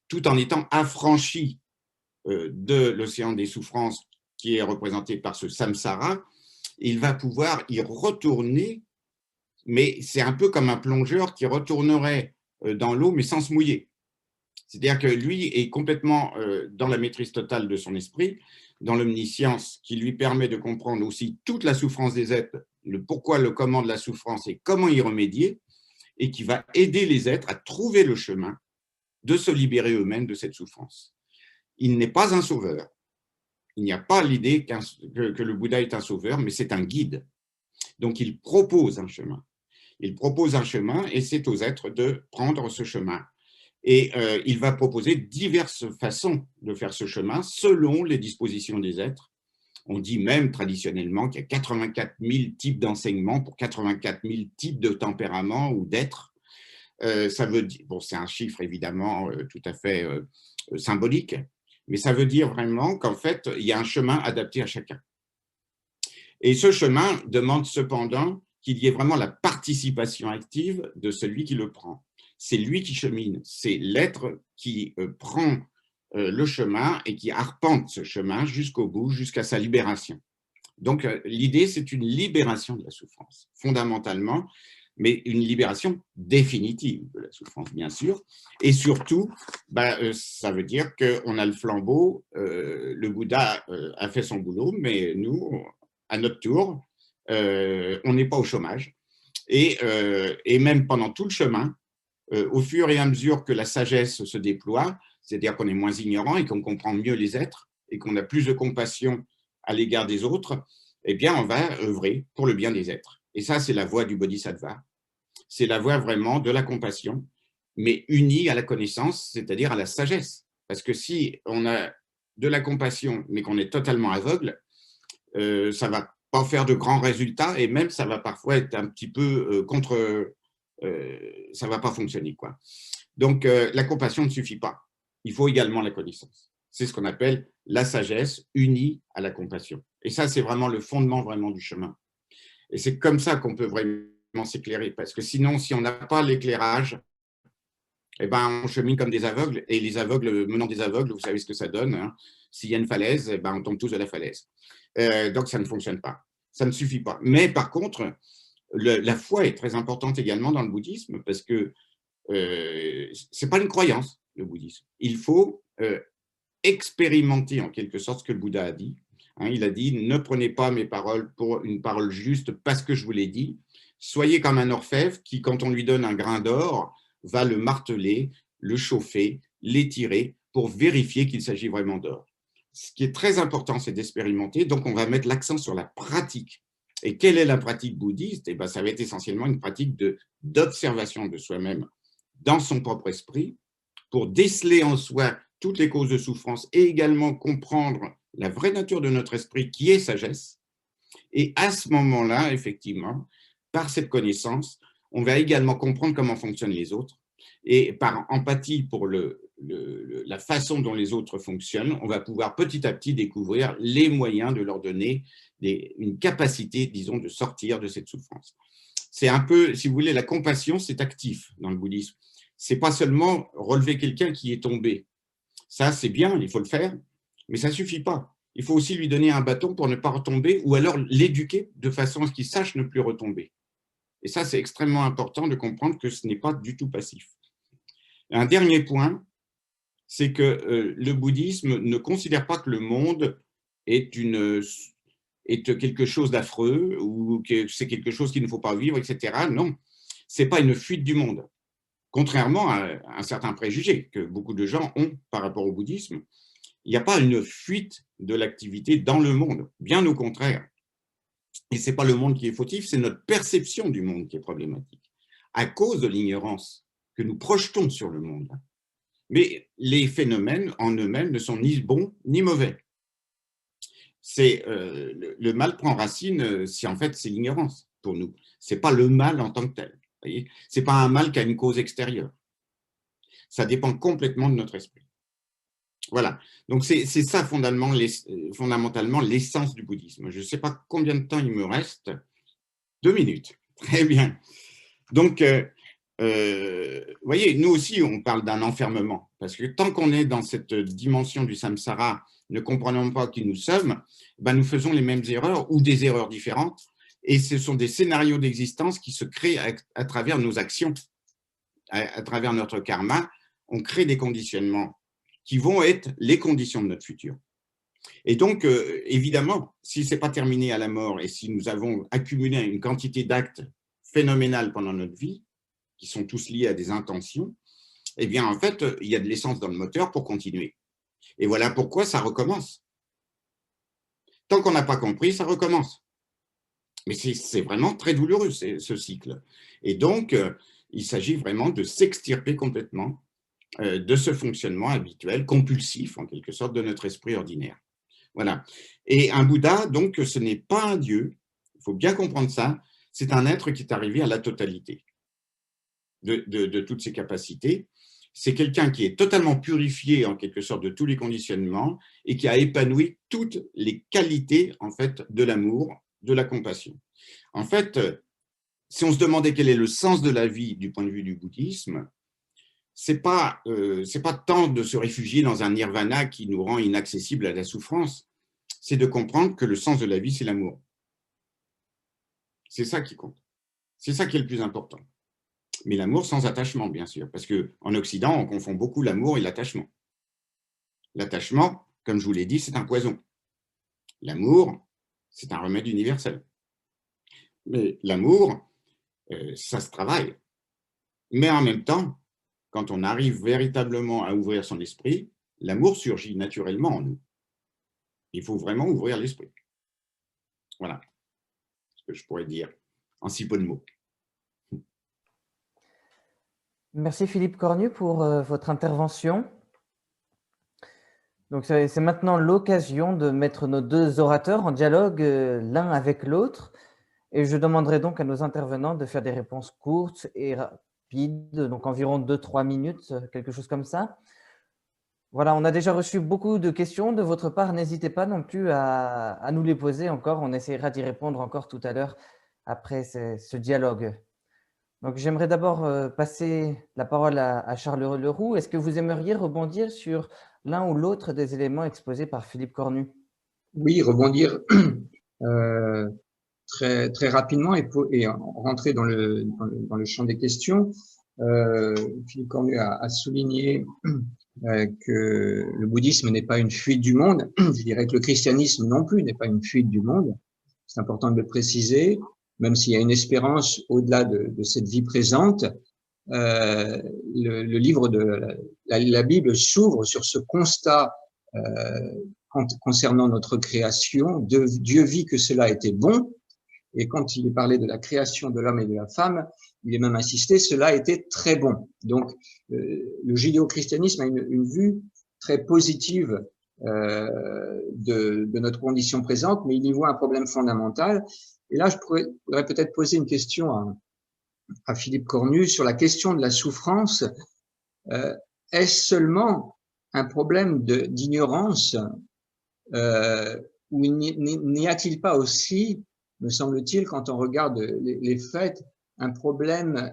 tout en étant affranchi de l'océan des souffrances qui est représenté par ce samsara. Il va pouvoir y retourner, mais c'est un peu comme un plongeur qui retournerait dans l'eau, mais sans se mouiller. C'est-à-dire que lui est complètement dans la maîtrise totale de son esprit, dans l'omniscience qui lui permet de comprendre aussi toute la souffrance des êtres, le pourquoi, le comment de la souffrance et comment y remédier, et qui va aider les êtres à trouver le chemin de se libérer eux-mêmes de cette souffrance. Il n'est pas un sauveur. Il n'y a pas l'idée que le Bouddha est un sauveur, mais c'est un guide. Donc il propose un chemin. Il propose un chemin et c'est aux êtres de prendre ce chemin. Et il va proposer diverses façons de faire ce chemin selon les dispositions des êtres. On dit même traditionnellement qu'il y a 84 000 types d'enseignements pour 84 000 types de tempéraments ou d'êtres. Ça veut dire, bon, c'est un chiffre évidemment tout à fait symbolique, mais ça veut dire vraiment qu'en fait, il y a un chemin adapté à chacun. Et ce chemin demande cependant qu'il y ait vraiment la participation active de celui qui le prend. C'est lui qui chemine, c'est l'être qui prend le chemin et qui arpente ce chemin jusqu'au bout, jusqu'à sa libération. Donc, l'idée, c'est une libération de la souffrance, fondamentalement, mais une libération définitive de la souffrance, bien sûr. Et surtout, ça veut dire qu'on a le flambeau, le Bouddha a fait son boulot, mais nous, à notre tour, on n'est pas au chômage. Et même pendant tout le chemin, au fur et à mesure que la sagesse se déploie, c'est-à-dire qu'on est moins ignorant et qu'on comprend mieux les êtres et qu'on a plus de compassion à l'égard des autres, eh bien, on va œuvrer pour le bien des êtres. Et ça, c'est la voie du bodhisattva. C'est la voie vraiment de la compassion, mais unie à la connaissance, c'est-à-dire à la sagesse. Parce que si on a de la compassion, mais qu'on est totalement aveugle, ça ne va pas faire de grands résultats et même ça va parfois être un petit peu ça ne va pas fonctionner, quoi. Donc, la compassion ne suffit pas. Il faut également la connaissance. C'est ce qu'on appelle la sagesse unie à la compassion. Et ça, c'est vraiment le fondement vraiment du chemin. Et c'est comme ça qu'on peut vraiment s'éclairer. Parce que sinon, si on n'a pas l'éclairage, eh ben, on chemine comme des aveugles. Et les aveugles, menant des aveugles, vous savez ce que ça donne, hein. S'il y a une falaise, eh ben, on tombe tous de la falaise. Donc, ça ne fonctionne pas. Ça ne suffit pas. Mais par contre, la foi est très importante également dans le bouddhisme parce que ce n'est pas une croyance, le bouddhisme. Il faut expérimenter en quelque sorte ce que le Bouddha a dit. Hein, il a dit « Ne prenez pas mes paroles pour une parole juste parce que je vous l'ai dit. Soyez comme un orfèvre qui, quand on lui donne un grain d'or, va le marteler, le chauffer, l'étirer pour vérifier qu'il s'agit vraiment d'or. » Ce qui est très important, c'est d'expérimenter. Donc, on va mettre l'accent sur la pratique. Et quelle est la pratique bouddhiste? Eh ben, ça va être essentiellement une pratique d'observation de soi-même dans son propre esprit pour déceler en soi toutes les causes de souffrance et également comprendre la vraie nature de notre esprit qui est sagesse. Et à ce moment-là, effectivement, par cette connaissance, on va également comprendre comment fonctionnent les autres. Et par empathie pour la façon dont les autres fonctionnent, on va pouvoir petit à petit découvrir les moyens de leur donner une capacité, disons, de sortir de cette souffrance. C'est un peu, si vous voulez, la compassion, c'est actif dans le bouddhisme. C'est pas seulement relever quelqu'un qui est tombé. Ça, c'est bien, il faut le faire, mais ça suffit pas. Il faut aussi lui donner un bâton pour ne pas retomber ou alors l'éduquer de façon à ce qu'il sache ne plus retomber. Et ça, c'est extrêmement important de comprendre que ce n'est pas du tout passif. Un dernier point, c'est que le bouddhisme ne considère pas que le monde est quelque chose d'affreux ou que c'est quelque chose qu'il ne faut pas vivre, etc. Non, ce n'est pas une fuite du monde. Contrairement à un certain préjugé que beaucoup de gens ont par rapport au bouddhisme, il n'y a pas une fuite de l'activité dans le monde, bien au contraire. Et ce n'est pas le monde qui est fautif, c'est notre perception du monde qui est problématique, à cause de l'ignorance que nous projetons sur le monde. Mais les phénomènes en eux-mêmes ne sont ni bons ni mauvais. Le mal prend racine si en fait c'est l'ignorance. pour nous. Ce n'est pas le mal en tant que tel. Ce n'est pas un mal qui a une cause extérieure. Ça dépend complètement de notre esprit. Voilà. Donc, c'est ça fondamentalement l'essence du bouddhisme. Je ne sais pas combien de temps il me reste. 2 minutes. Très bien. Donc, vous voyez, nous aussi, on parle d'un enfermement. Parce que tant qu'on est dans cette dimension du samsara, ne comprenant pas qui nous sommes, ben nous faisons les mêmes erreurs ou des erreurs différentes. Et ce sont des scénarios d'existence qui se créent à travers nos actions, à travers notre karma. On crée des conditionnements qui vont être les conditions de notre futur. Et donc, évidemment, si ce n'est pas terminé à la mort et si nous avons accumulé une quantité d'actes phénoménales pendant notre vie, qui sont tous liés à des intentions, eh bien, en fait, il y a de l'essence dans le moteur pour continuer. Et voilà pourquoi ça recommence. Tant qu'on n'a pas compris, ça recommence. Mais c'est vraiment très douloureux, ce cycle. Et donc, il s'agit vraiment de s'extirper complètement de ce fonctionnement habituel, compulsif, en quelque sorte, de notre esprit ordinaire. Voilà. Et un Bouddha, donc, ce n'est pas un Dieu, il faut bien comprendre ça, c'est un être qui est arrivé à la totalité de toutes ses capacités. C'est quelqu'un qui est totalement purifié, en quelque sorte, de tous les conditionnements et qui a épanoui toutes les qualités, en fait, de l'amour, de la compassion. En fait, si on se demandait quel est le sens de la vie du point de vue du bouddhisme, c'est pas tant de se réfugier dans un nirvana qui nous rend inaccessible à la souffrance, c'est de comprendre que le sens de la vie, c'est l'amour. C'est ça qui compte. C'est ça qui est le plus important. Mais l'amour sans attachement, bien sûr, parce qu'en Occident, on confond beaucoup l'amour et l'attachement. L'attachement, comme je vous l'ai dit, c'est un poison. L'amour, c'est un remède universel. Mais l'amour, ça se travaille. Mais en même temps, quand on arrive véritablement à ouvrir son esprit, l'amour surgit naturellement en nous. Il faut vraiment ouvrir l'esprit. Voilà ce que je pourrais dire en si peu de mots. Merci Philippe Cornu pour votre intervention. Donc c'est maintenant l'occasion de mettre nos deux orateurs en dialogue l'un avec l'autre. Et je demanderai donc à nos intervenants de faire des réponses courtes et rapides, donc environ 2-3 minutes, quelque chose comme ça. Voilà, on a déjà reçu beaucoup de questions de votre part. N'hésitez pas non plus à nous les poser encore. On essaiera d'y répondre encore tout à l'heure après ce dialogue. Donc, j'aimerais d'abord passer la parole à Charles Leroux. Est-ce que vous aimeriez rebondir sur l'un ou l'autre des éléments exposés par Philippe Cornu? Oui, rebondir très, très rapidement et rentrer dans le champ des questions. Philippe Cornu a souligné que le bouddhisme n'est pas une fuite du monde. Je dirais que le christianisme non plus n'est pas une fuite du monde. C'est important de le préciser, même s'il y a une espérance au-delà de cette vie présente. Le livre de la Bible s'ouvre sur ce constat concernant notre création. Dieu vit que cela était bon, et quand il est parlé de la création de l'homme et de la femme, il est même insisté, cela était très bon. Donc, le judéo-christianisme a une vue très positive de notre condition présente, mais il y voit un problème fondamental. Et là, je pourrais peut-être poser une question à Philippe Cornu sur la question de la souffrance. Est-ce seulement un problème d'ignorance ou n'y a-t-il pas aussi, me semble-t-il, quand on regarde les faits, un problème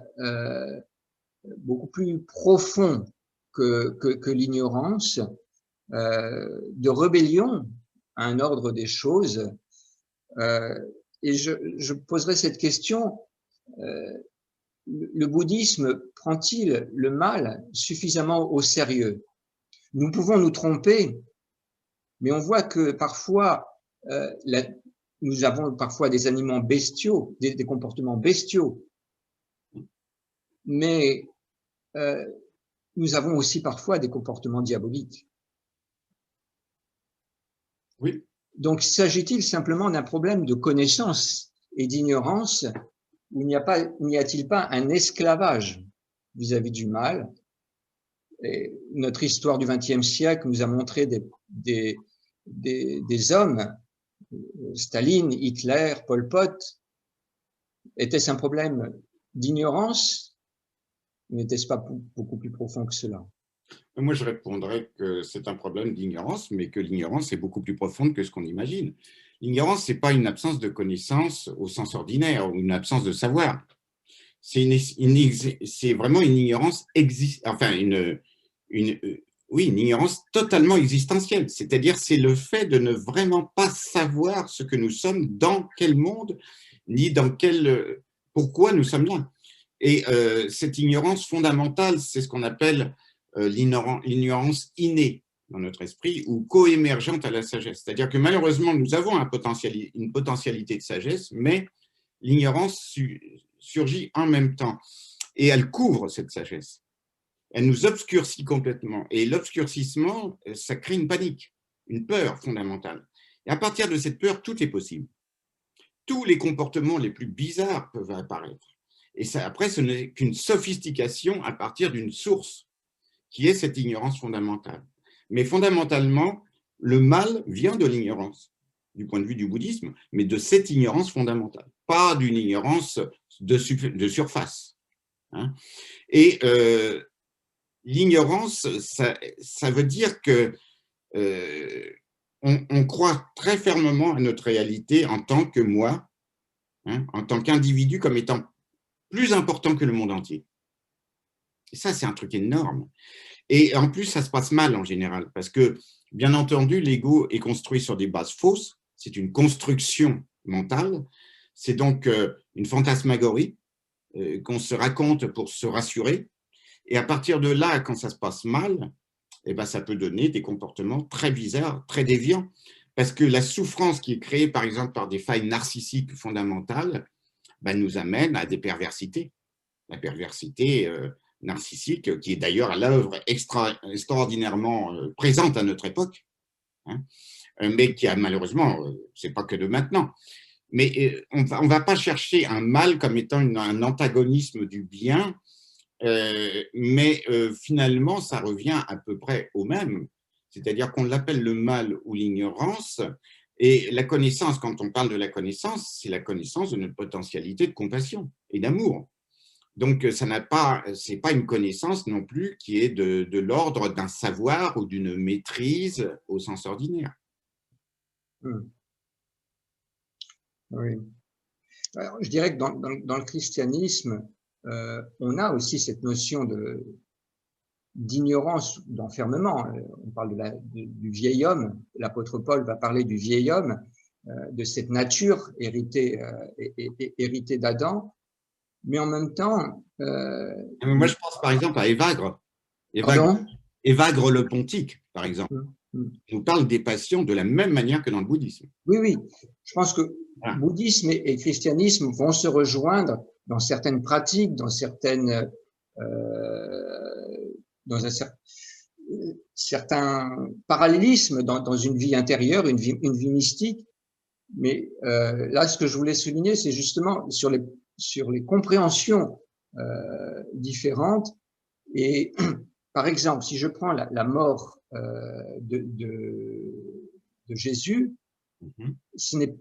beaucoup plus profond que l'ignorance, de rébellion à un ordre des choses. Et je poserai cette question, le bouddhisme prend-il le mal suffisamment au sérieux? Nous pouvons nous tromper, mais on voit que parfois, nous avons parfois des animaux bestiaux, des comportements bestiaux, mais nous avons aussi parfois des comportements diaboliques. Oui. Donc, s'agit-il simplement d'un problème de connaissance et d'ignorance, où n'y a-t-il pas un esclavage vis-à-vis du mal? Et notre histoire du XXe siècle nous a montré des hommes, Staline, Hitler, Pol Pot, était-ce un problème d'ignorance? N'était-ce pas beaucoup plus profond que cela? Moi, je répondrais que c'est un problème d'ignorance, mais que l'ignorance est beaucoup plus profonde que ce qu'on imagine. L'ignorance, ce n'est pas une absence de connaissance au sens ordinaire ou une absence de savoir. C'est vraiment une ignorance, enfin, oui, une ignorance totalement existentielle. C'est-à-dire, c'est le fait de ne vraiment pas savoir ce que nous sommes, dans quel monde, ni dans pourquoi nous sommes là. Et cette ignorance fondamentale, c'est ce qu'on appelle l'ignorance innée dans notre esprit ou coémergente à la sagesse. C'est-à-dire que malheureusement, nous avons une potentialité de sagesse, mais l'ignorance surgit en même temps et elle couvre cette sagesse. Elle nous obscurcit complètement. Et l'obscurcissement, ça crée une panique, une peur fondamentale. Et à partir de cette peur, tout est possible. Tous les comportements les plus bizarres peuvent apparaître. Et ça, après, ce n'est qu'une sophistication à partir d'une source qui est cette ignorance fondamentale. Mais fondamentalement, le mal vient de l'ignorance, du point de vue du bouddhisme, mais de cette ignorance fondamentale, pas d'une ignorance de surface. Hein. Et l'ignorance, ça veut dire que on croit très fermement à notre réalité en tant que moi, hein, en tant qu'individu, comme étant plus important que le monde entier. Et ça, c'est un truc énorme. Et en plus, ça se passe mal en général, parce que, bien entendu, l'ego est construit sur des bases fausses, c'est une construction mentale, c'est donc une fantasmagorie qu'on se raconte pour se rassurer, et à partir de là, quand ça se passe mal, eh ben, ça peut donner des comportements très bizarres, très déviants, parce que la souffrance qui est créée, par exemple, par des failles narcissiques fondamentales, ben, nous amène à des perversités. La perversité narcissique, qui est d'ailleurs à l'œuvre extraordinairement présente à notre époque, hein, mais qui a malheureusement, c'est pas que de maintenant. Mais on va pas chercher un mal comme étant un antagonisme du bien, mais finalement, ça revient à peu près au même. C'est-à-dire qu'on l'appelle le mal ou l'ignorance, et la connaissance, quand on parle de la connaissance, c'est la connaissance de notre potentialité de compassion et d'amour. Donc, ce n'est pas une connaissance non plus qui est de l'ordre d'un savoir ou d'une maîtrise au sens ordinaire. Oui. Alors, je dirais que dans le christianisme, on a aussi cette notion d'ignorance, d'enfermement. On parle du vieil homme. L'apôtre Paul va parler du vieil homme, de cette nature héritée d'Adam. Mais en même temps… Moi, je pense par exemple à Évagre. Évagre le Pontique, par exemple. Il nous parle des passions de la même manière que dans le bouddhisme. Oui, oui. Je pense que bouddhisme et christianisme vont se rejoindre dans certaines pratiques, dans certaines… dans un certain parallélisme dans une vie intérieure, une vie mystique. Mais là, ce que je voulais souligner, c'est justement sur les compréhensions différentes. Et par exemple, si je prends la mort de Jésus, ce n'est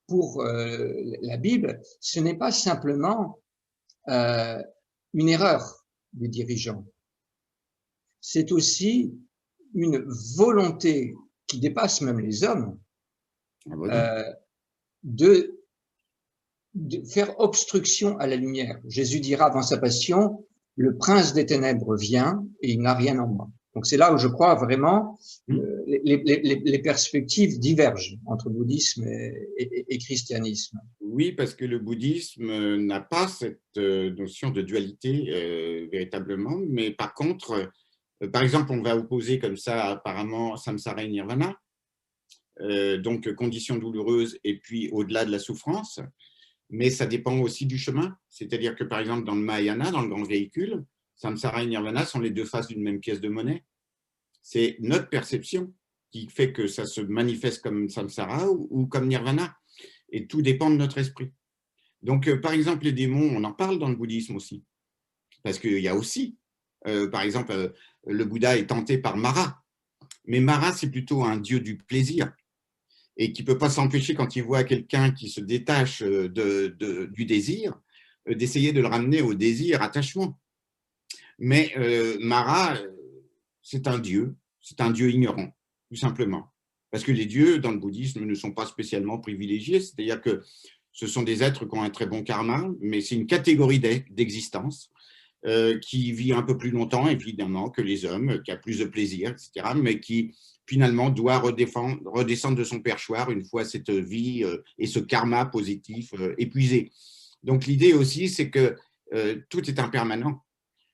pour la Bible, ce n'est pas simplement une erreur des dirigeants. C'est aussi une volonté qui dépasse même les hommes de faire obstruction à la lumière. Jésus dira avant sa passion, le prince des ténèbres vient et il n'a rien en moi. Donc c'est là où je crois vraiment les perspectives divergent entre bouddhisme et christianisme. Oui, parce que le bouddhisme n'a pas cette notion de dualité véritablement, mais par contre, par exemple, on va opposer comme ça apparemment samsara et nirvana, donc conditions douloureuses et puis au-delà de la souffrance, mais ça dépend aussi du chemin. C'est-à-dire que par exemple dans le Mahayana, dans le grand véhicule, samsara et nirvana sont les deux faces d'une même pièce de monnaie. C'est notre perception qui fait que ça se manifeste comme samsara ou comme nirvana. Et tout dépend de notre esprit. Donc, par exemple, les démons, on en parle dans le bouddhisme aussi. Parce qu'il y a aussi, par exemple, le Bouddha est tenté par Mara. Mais Mara, c'est plutôt un dieu du plaisir. et qui ne peut pas s'empêcher, quand il voit quelqu'un qui se détache du désir, d'essayer de le ramener au désir, attachement. Mais Mara, c'est un dieu ignorant, tout simplement. Parce que les dieux, dans le bouddhisme, ne sont pas spécialement privilégiés, c'est-à-dire que ce sont des êtres qui ont un très bon karma, mais c'est une catégorie d'existence qui vit un peu plus longtemps, évidemment, que les hommes, qui a plus de plaisir, etc., mais qui, finalement, doit redescendre de son perchoir une fois cette vie et ce karma positif épuisé. Donc, l'idée aussi, c'est que tout est impermanent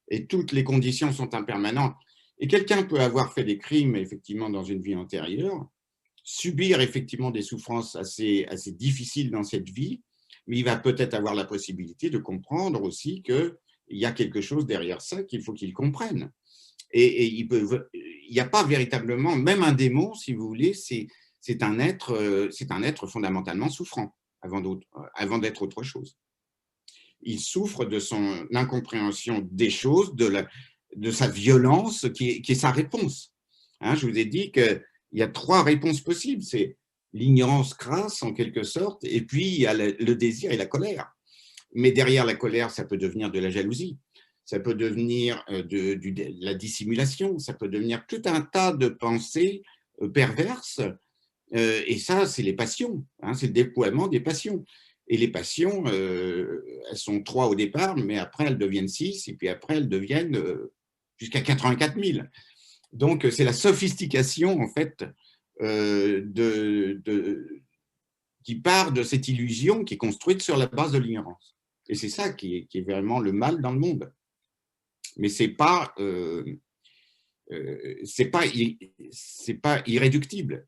et toutes les conditions sont impermanentes. Et quelqu'un peut avoir fait des crimes, effectivement, dans une vie antérieure, subir effectivement des souffrances assez difficiles dans cette vie, mais il va peut-être avoir la possibilité de comprendre aussi qu'il y a quelque chose derrière ça qu'il faut qu'il comprenne. Et il n'y a pas véritablement, même un démon, si vous voulez, c'est un être fondamentalement souffrant avant d'être autre chose. Il souffre de son incompréhension des choses, de sa violence qui est sa réponse. Hein, je vous ai dit qu'il y a 3 réponses possibles. C'est l'ignorance crasse, en quelque sorte, et puis il y a le désir et la colère. Mais derrière la colère, ça peut devenir de la jalousie, ça peut devenir de la dissimulation, ça peut devenir tout un tas de pensées perverses, et ça, c'est les passions, hein, c'est le déploiement des passions. Et les passions, elles sont 3 au départ, mais après, elles deviennent 6, et puis après, elles deviennent jusqu'à 84 000. Donc, c'est la sophistication, en fait, qui part de cette illusion qui est construite sur la base de l'ignorance. Et c'est ça qui est vraiment le mal dans le monde. Mais ce n'est pas irréductible.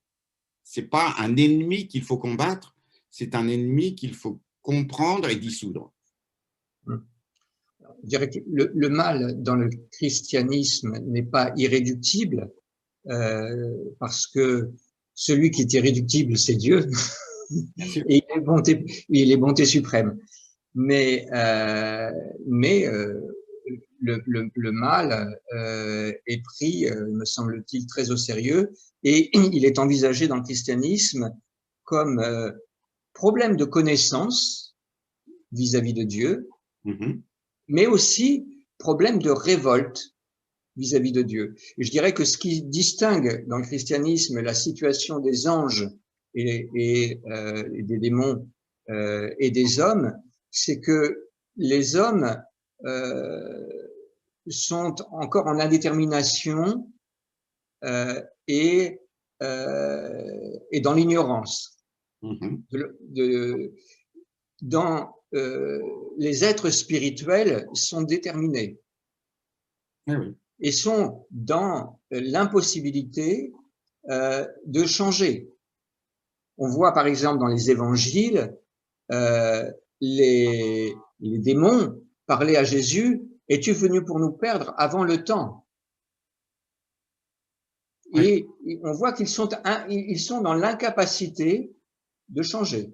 Ce n'est pas un ennemi qu'il faut combattre, c'est un ennemi qu'il faut comprendre et dissoudre. Je dirais que le mal dans le christianisme n'est pas irréductible, parce que celui qui est irréductible, c'est Dieu, et il est bonté suprême. Mais le mal est pris, me semble-t-il, très au sérieux, et il est envisagé dans le christianisme comme problème de connaissance vis-à-vis de Dieu, mais aussi problème de révolte vis-à-vis de Dieu. Et je dirais que ce qui distingue dans le christianisme la situation des anges et des démons et des hommes, c'est que les hommes sont encore en indétermination et dans l'ignorance. Les êtres spirituels sont déterminés et sont dans l'impossibilité de changer. On voit par exemple dans les évangiles les démons parler à Jésus: es-tu venu pour nous perdre avant le temps? Et on voit qu'ils sont dans l'incapacité de changer.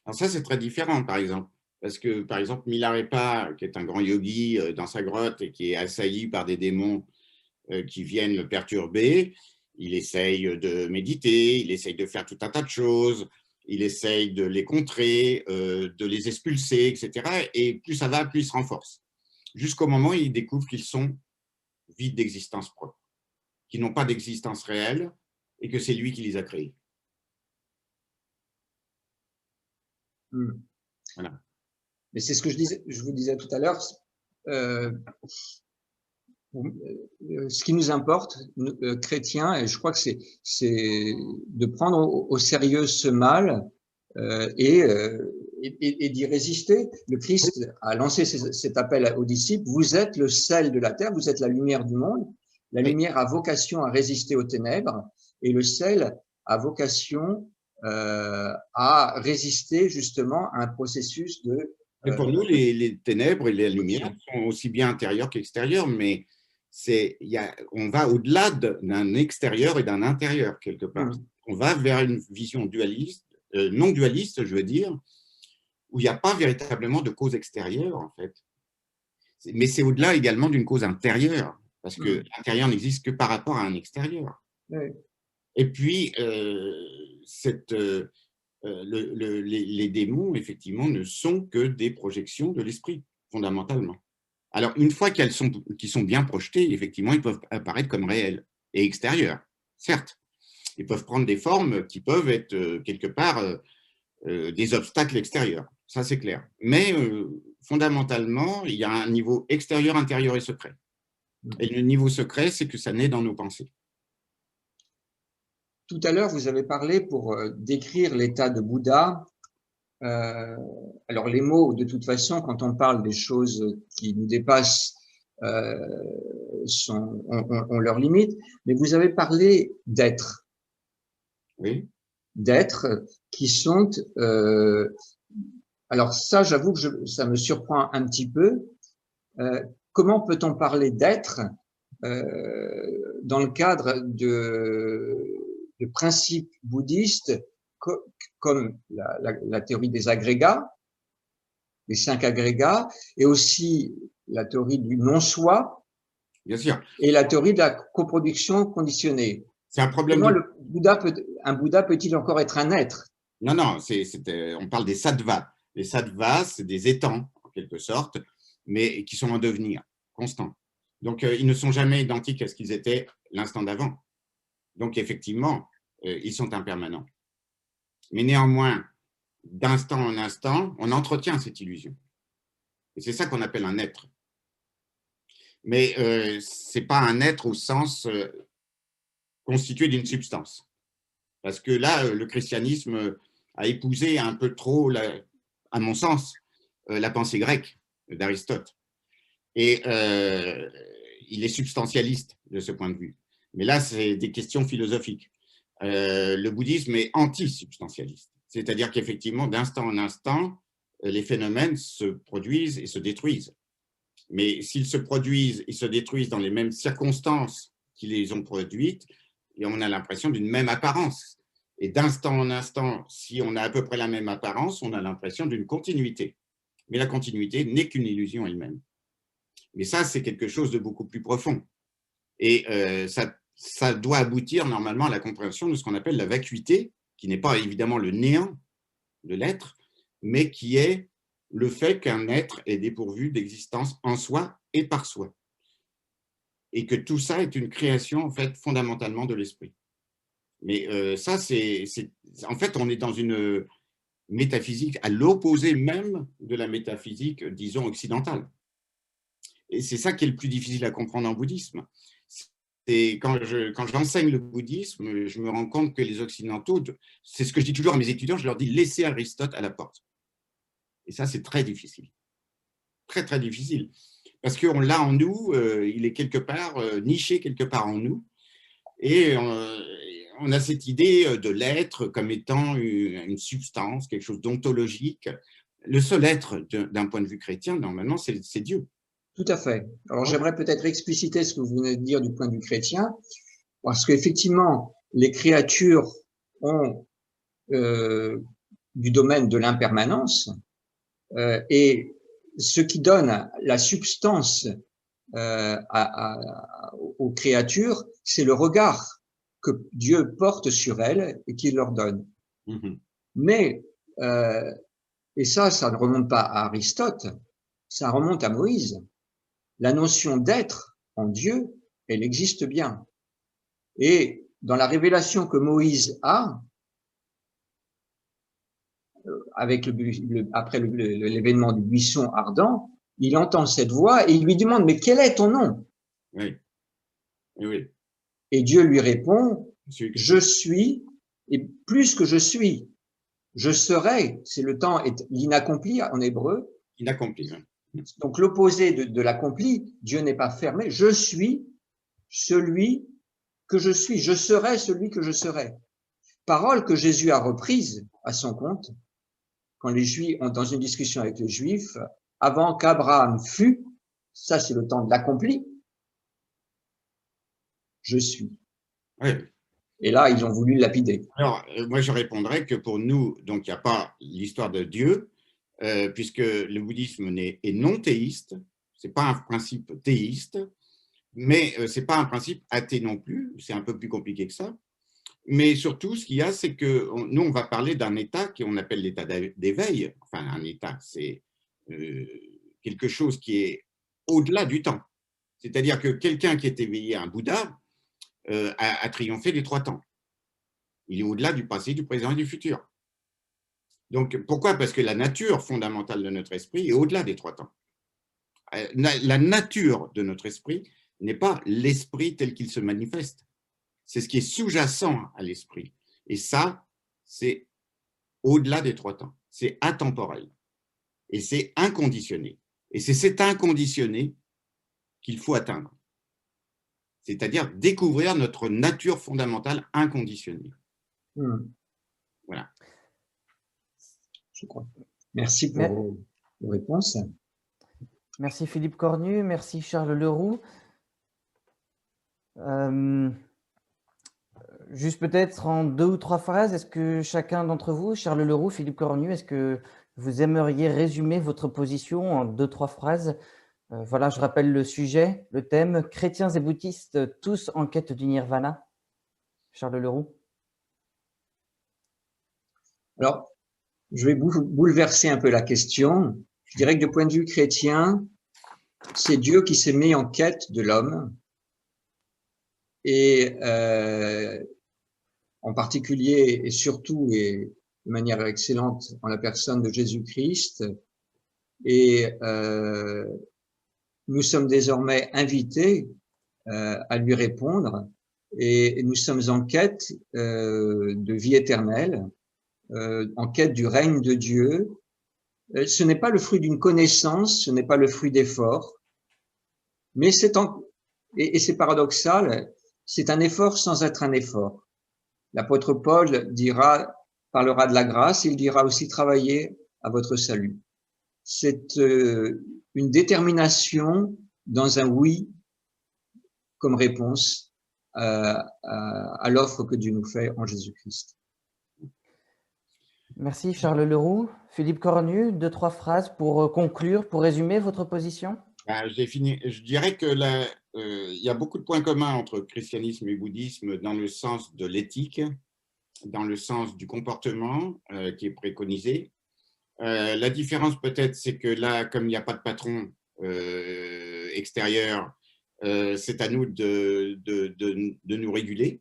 Alors ça, c'est très différent, par exemple. Parce que, par exemple, Milarepa, qui est un grand yogi dans sa grotte et qui est assailli par des démons qui viennent le perturber, il essaye de méditer, il essaye de faire tout un tas de choses, il essaye de les contrer, de les expulser, etc. Et plus ça va, plus il se renforce. Jusqu'au moment où il découvre qu'ils sont vides d'existence propre, qu'ils n'ont pas d'existence réelle et que c'est lui qui les a créés. Voilà. Mais c'est ce que je vous disais tout à l'heure. Ce qui nous importe, chrétiens, et je crois que c'est de prendre au sérieux ce mal et d'y résister. Le Christ a lancé cet appel aux disciples: vous êtes le sel de la terre, vous êtes la lumière du monde. La lumière a vocation à résister aux ténèbres, et le sel a vocation à résister justement à un processus de... Et pour nous, les ténèbres et la lumière sont aussi bien intérieures qu'extérieures, mais on va au-delà d'un extérieur et d'un intérieur, quelque part. On va vers une vision dualiste, non dualiste, je veux dire, où il n'y a pas véritablement de cause extérieure, en fait. Mais c'est au-delà également d'une cause intérieure, parce que l'intérieur n'existe que par rapport à un extérieur. Et puis, les démons, effectivement, ne sont que des projections de l'esprit, fondamentalement. Alors, une fois qu'ils sont bien projetés, effectivement, ils peuvent apparaître comme réels et extérieurs, certes. Ils peuvent prendre des formes qui peuvent être, quelque part, des obstacles extérieurs. Ça, c'est clair. Mais, fondamentalement, il y a un niveau extérieur, intérieur et secret. Et le niveau secret, c'est que ça naît dans nos pensées. Tout à l'heure, vous avez parlé pour décrire l'état de Bouddha. Alors les mots, de toute façon, quand on parle des choses qui nous dépassent, ont leurs limites. Mais vous avez parlé d'êtres. Oui. D'êtres qui sont… alors ça, j'avoue que ça me surprend un petit peu. Comment peut-on parler d'êtres dans le cadre de principes bouddhistes comme la théorie des agrégats, les 5 agrégats, et aussi la théorie du non-soi, bien sûr, et la théorie de la coproduction conditionnée. C'est un problème. Comment un Bouddha peut-il encore être un être? Non, non, on parle des sattvas. Les sattvas, c'est des étangs, en quelque sorte, mais qui sont en devenir constant. Donc, ils ne sont jamais identiques à ce qu'ils étaient l'instant d'avant. Donc, effectivement, ils sont impermanents. Mais néanmoins, d'instant en instant, on entretient cette illusion. Et c'est ça qu'on appelle un être. Mais ce n'est pas un être au sens constitué d'une substance. Parce que là, le christianisme a épousé un peu trop, à mon sens, la pensée grecque d'Aristote. Et il est substantialiste de ce point de vue. Mais là, c'est des questions philosophiques. Le bouddhisme est anti-substantialiste. C'est-à-dire qu'effectivement, d'instant en instant, les phénomènes se produisent et se détruisent. Mais s'ils se produisent et se détruisent dans les mêmes circonstances qui les ont produites, et on a l'impression d'une même apparence. Et d'instant en instant, si on a à peu près la même apparence, on a l'impression d'une continuité. Mais la continuité n'est qu'une illusion elle-même. Mais ça, c'est quelque chose de beaucoup plus profond. Et ça doit aboutir normalement à la compréhension de ce qu'on appelle la vacuité, qui n'est pas évidemment le néant de l'être, mais qui est le fait qu'un être est dépourvu d'existence en soi et par soi. Et que tout ça est une création, en fait, fondamentalement de l'esprit. Mais ça, en fait, on est dans une métaphysique à l'opposé même de la métaphysique, disons, occidentale. Et c'est ça qui est le plus difficile à comprendre en bouddhisme. Et quand j'enseigne le bouddhisme, je me rends compte que les Occidentaux, c'est ce que je dis toujours à mes étudiants, je leur dis laissez Aristote à la porte. Et ça, c'est très difficile. Très, très difficile. Parce qu'on l'a en nous, il est quelque part, niché quelque part en nous. Et on a cette idée de l'être comme étant une substance, quelque chose d'ontologique. Le seul être d'un point de vue chrétien, normalement, c'est Dieu. Tout à fait. Alors, j'aimerais peut-être expliciter ce que vous venez de dire du point de vue chrétien, parce qu'effectivement, les créatures ont du domaine de l'impermanence, et ce qui donne la substance aux créatures, c'est le regard que Dieu porte sur elles et qu'il leur donne. Mm-hmm. Mais, et ça ne remonte pas à Aristote, ça remonte à Moïse. La notion d'être en Dieu, elle existe bien. Et dans la révélation que Moïse a, avec après l'événement du buisson ardent, il entend cette voix et il lui demande « Mais quel est ton nom ?» Oui. Oui. Et Dieu lui répond « Je suis, et plus que je suis, je serai ». C'est le temps, l'inaccompli en hébreu. Inaccompli, oui. Donc l'opposé de l'accompli, Dieu n'est pas fermé. Je suis celui que je suis, je serai celui que je serai. Parole que Jésus a reprise à son compte quand les Juifs, dans une discussion avec les Juifs, avant qu'Abraham fût, ça c'est le temps de l'accompli, je suis. Oui. Et là, ils ont voulu le lapider. Alors, moi je répondrais que pour nous, donc il n'y a pas l'histoire de Dieu, puisque le bouddhisme est non théiste, ce n'est pas un principe théiste, mais ce n'est pas un principe athée non plus, c'est un peu plus compliqué que ça. Mais surtout, ce qu'il y a, c'est que nous, on va parler d'un état qu'on appelle l'état d'éveil. Enfin, un état, c'est quelque chose qui est au-delà du temps. C'est-à-dire que quelqu'un qui est éveillé à un Bouddha a triomphé des 3 temps. Il est au-delà du passé, du présent et du futur. Donc, pourquoi? Parce que la nature fondamentale de notre esprit est au-delà des 3 temps. La nature de notre esprit n'est pas l'esprit tel qu'il se manifeste. C'est ce qui est sous-jacent à l'esprit. Et ça, c'est au-delà des 3 temps. C'est intemporel. Et c'est inconditionné. Et c'est cet inconditionné qu'il faut atteindre. C'est-à-dire découvrir notre nature fondamentale inconditionnée. Voilà. Je crois. Merci pour vos réponses. Merci Philippe Cornu, merci Charles Leroux. Juste peut-être en 2 ou 3 phrases, est-ce que chacun d'entre vous, Charles Leroux, Philippe Cornu, est-ce que vous aimeriez résumer votre position en 2 ou 3 phrases? Voilà, je rappelle le sujet, le thème, chrétiens et bouddhistes, tous en quête du nirvana. Charles Leroux. Alors, je vais bouleverser un peu la question. Je dirais que du point de vue chrétien, c'est Dieu qui s'est mis en quête de l'homme. Et en particulier et surtout et de manière excellente en la personne de Jésus-Christ. Et nous sommes désormais invités à lui répondre et nous sommes en quête de vie éternelle, en quête du règne de Dieu. Ce n'est pas le fruit d'une connaissance, ce n'est pas le fruit d'efforts, mais et c'est paradoxal, c'est un effort sans être un effort. L'apôtre Paul parlera de la grâce, il dira aussi travailler à votre salut. C'est une détermination dans un oui comme réponse à l'offre que Dieu nous fait en Jésus-Christ. Merci Charles Leroux. Philippe Cornu, 2 ou 3 phrases pour conclure, pour résumer votre position. J'ai fini. Je dirais que il y a beaucoup de points communs entre christianisme et bouddhisme dans le sens de l'éthique, dans le sens du comportement qui est préconisé. La différence peut-être, c'est que là, comme il n'y a pas de patron extérieur, c'est à nous de nous réguler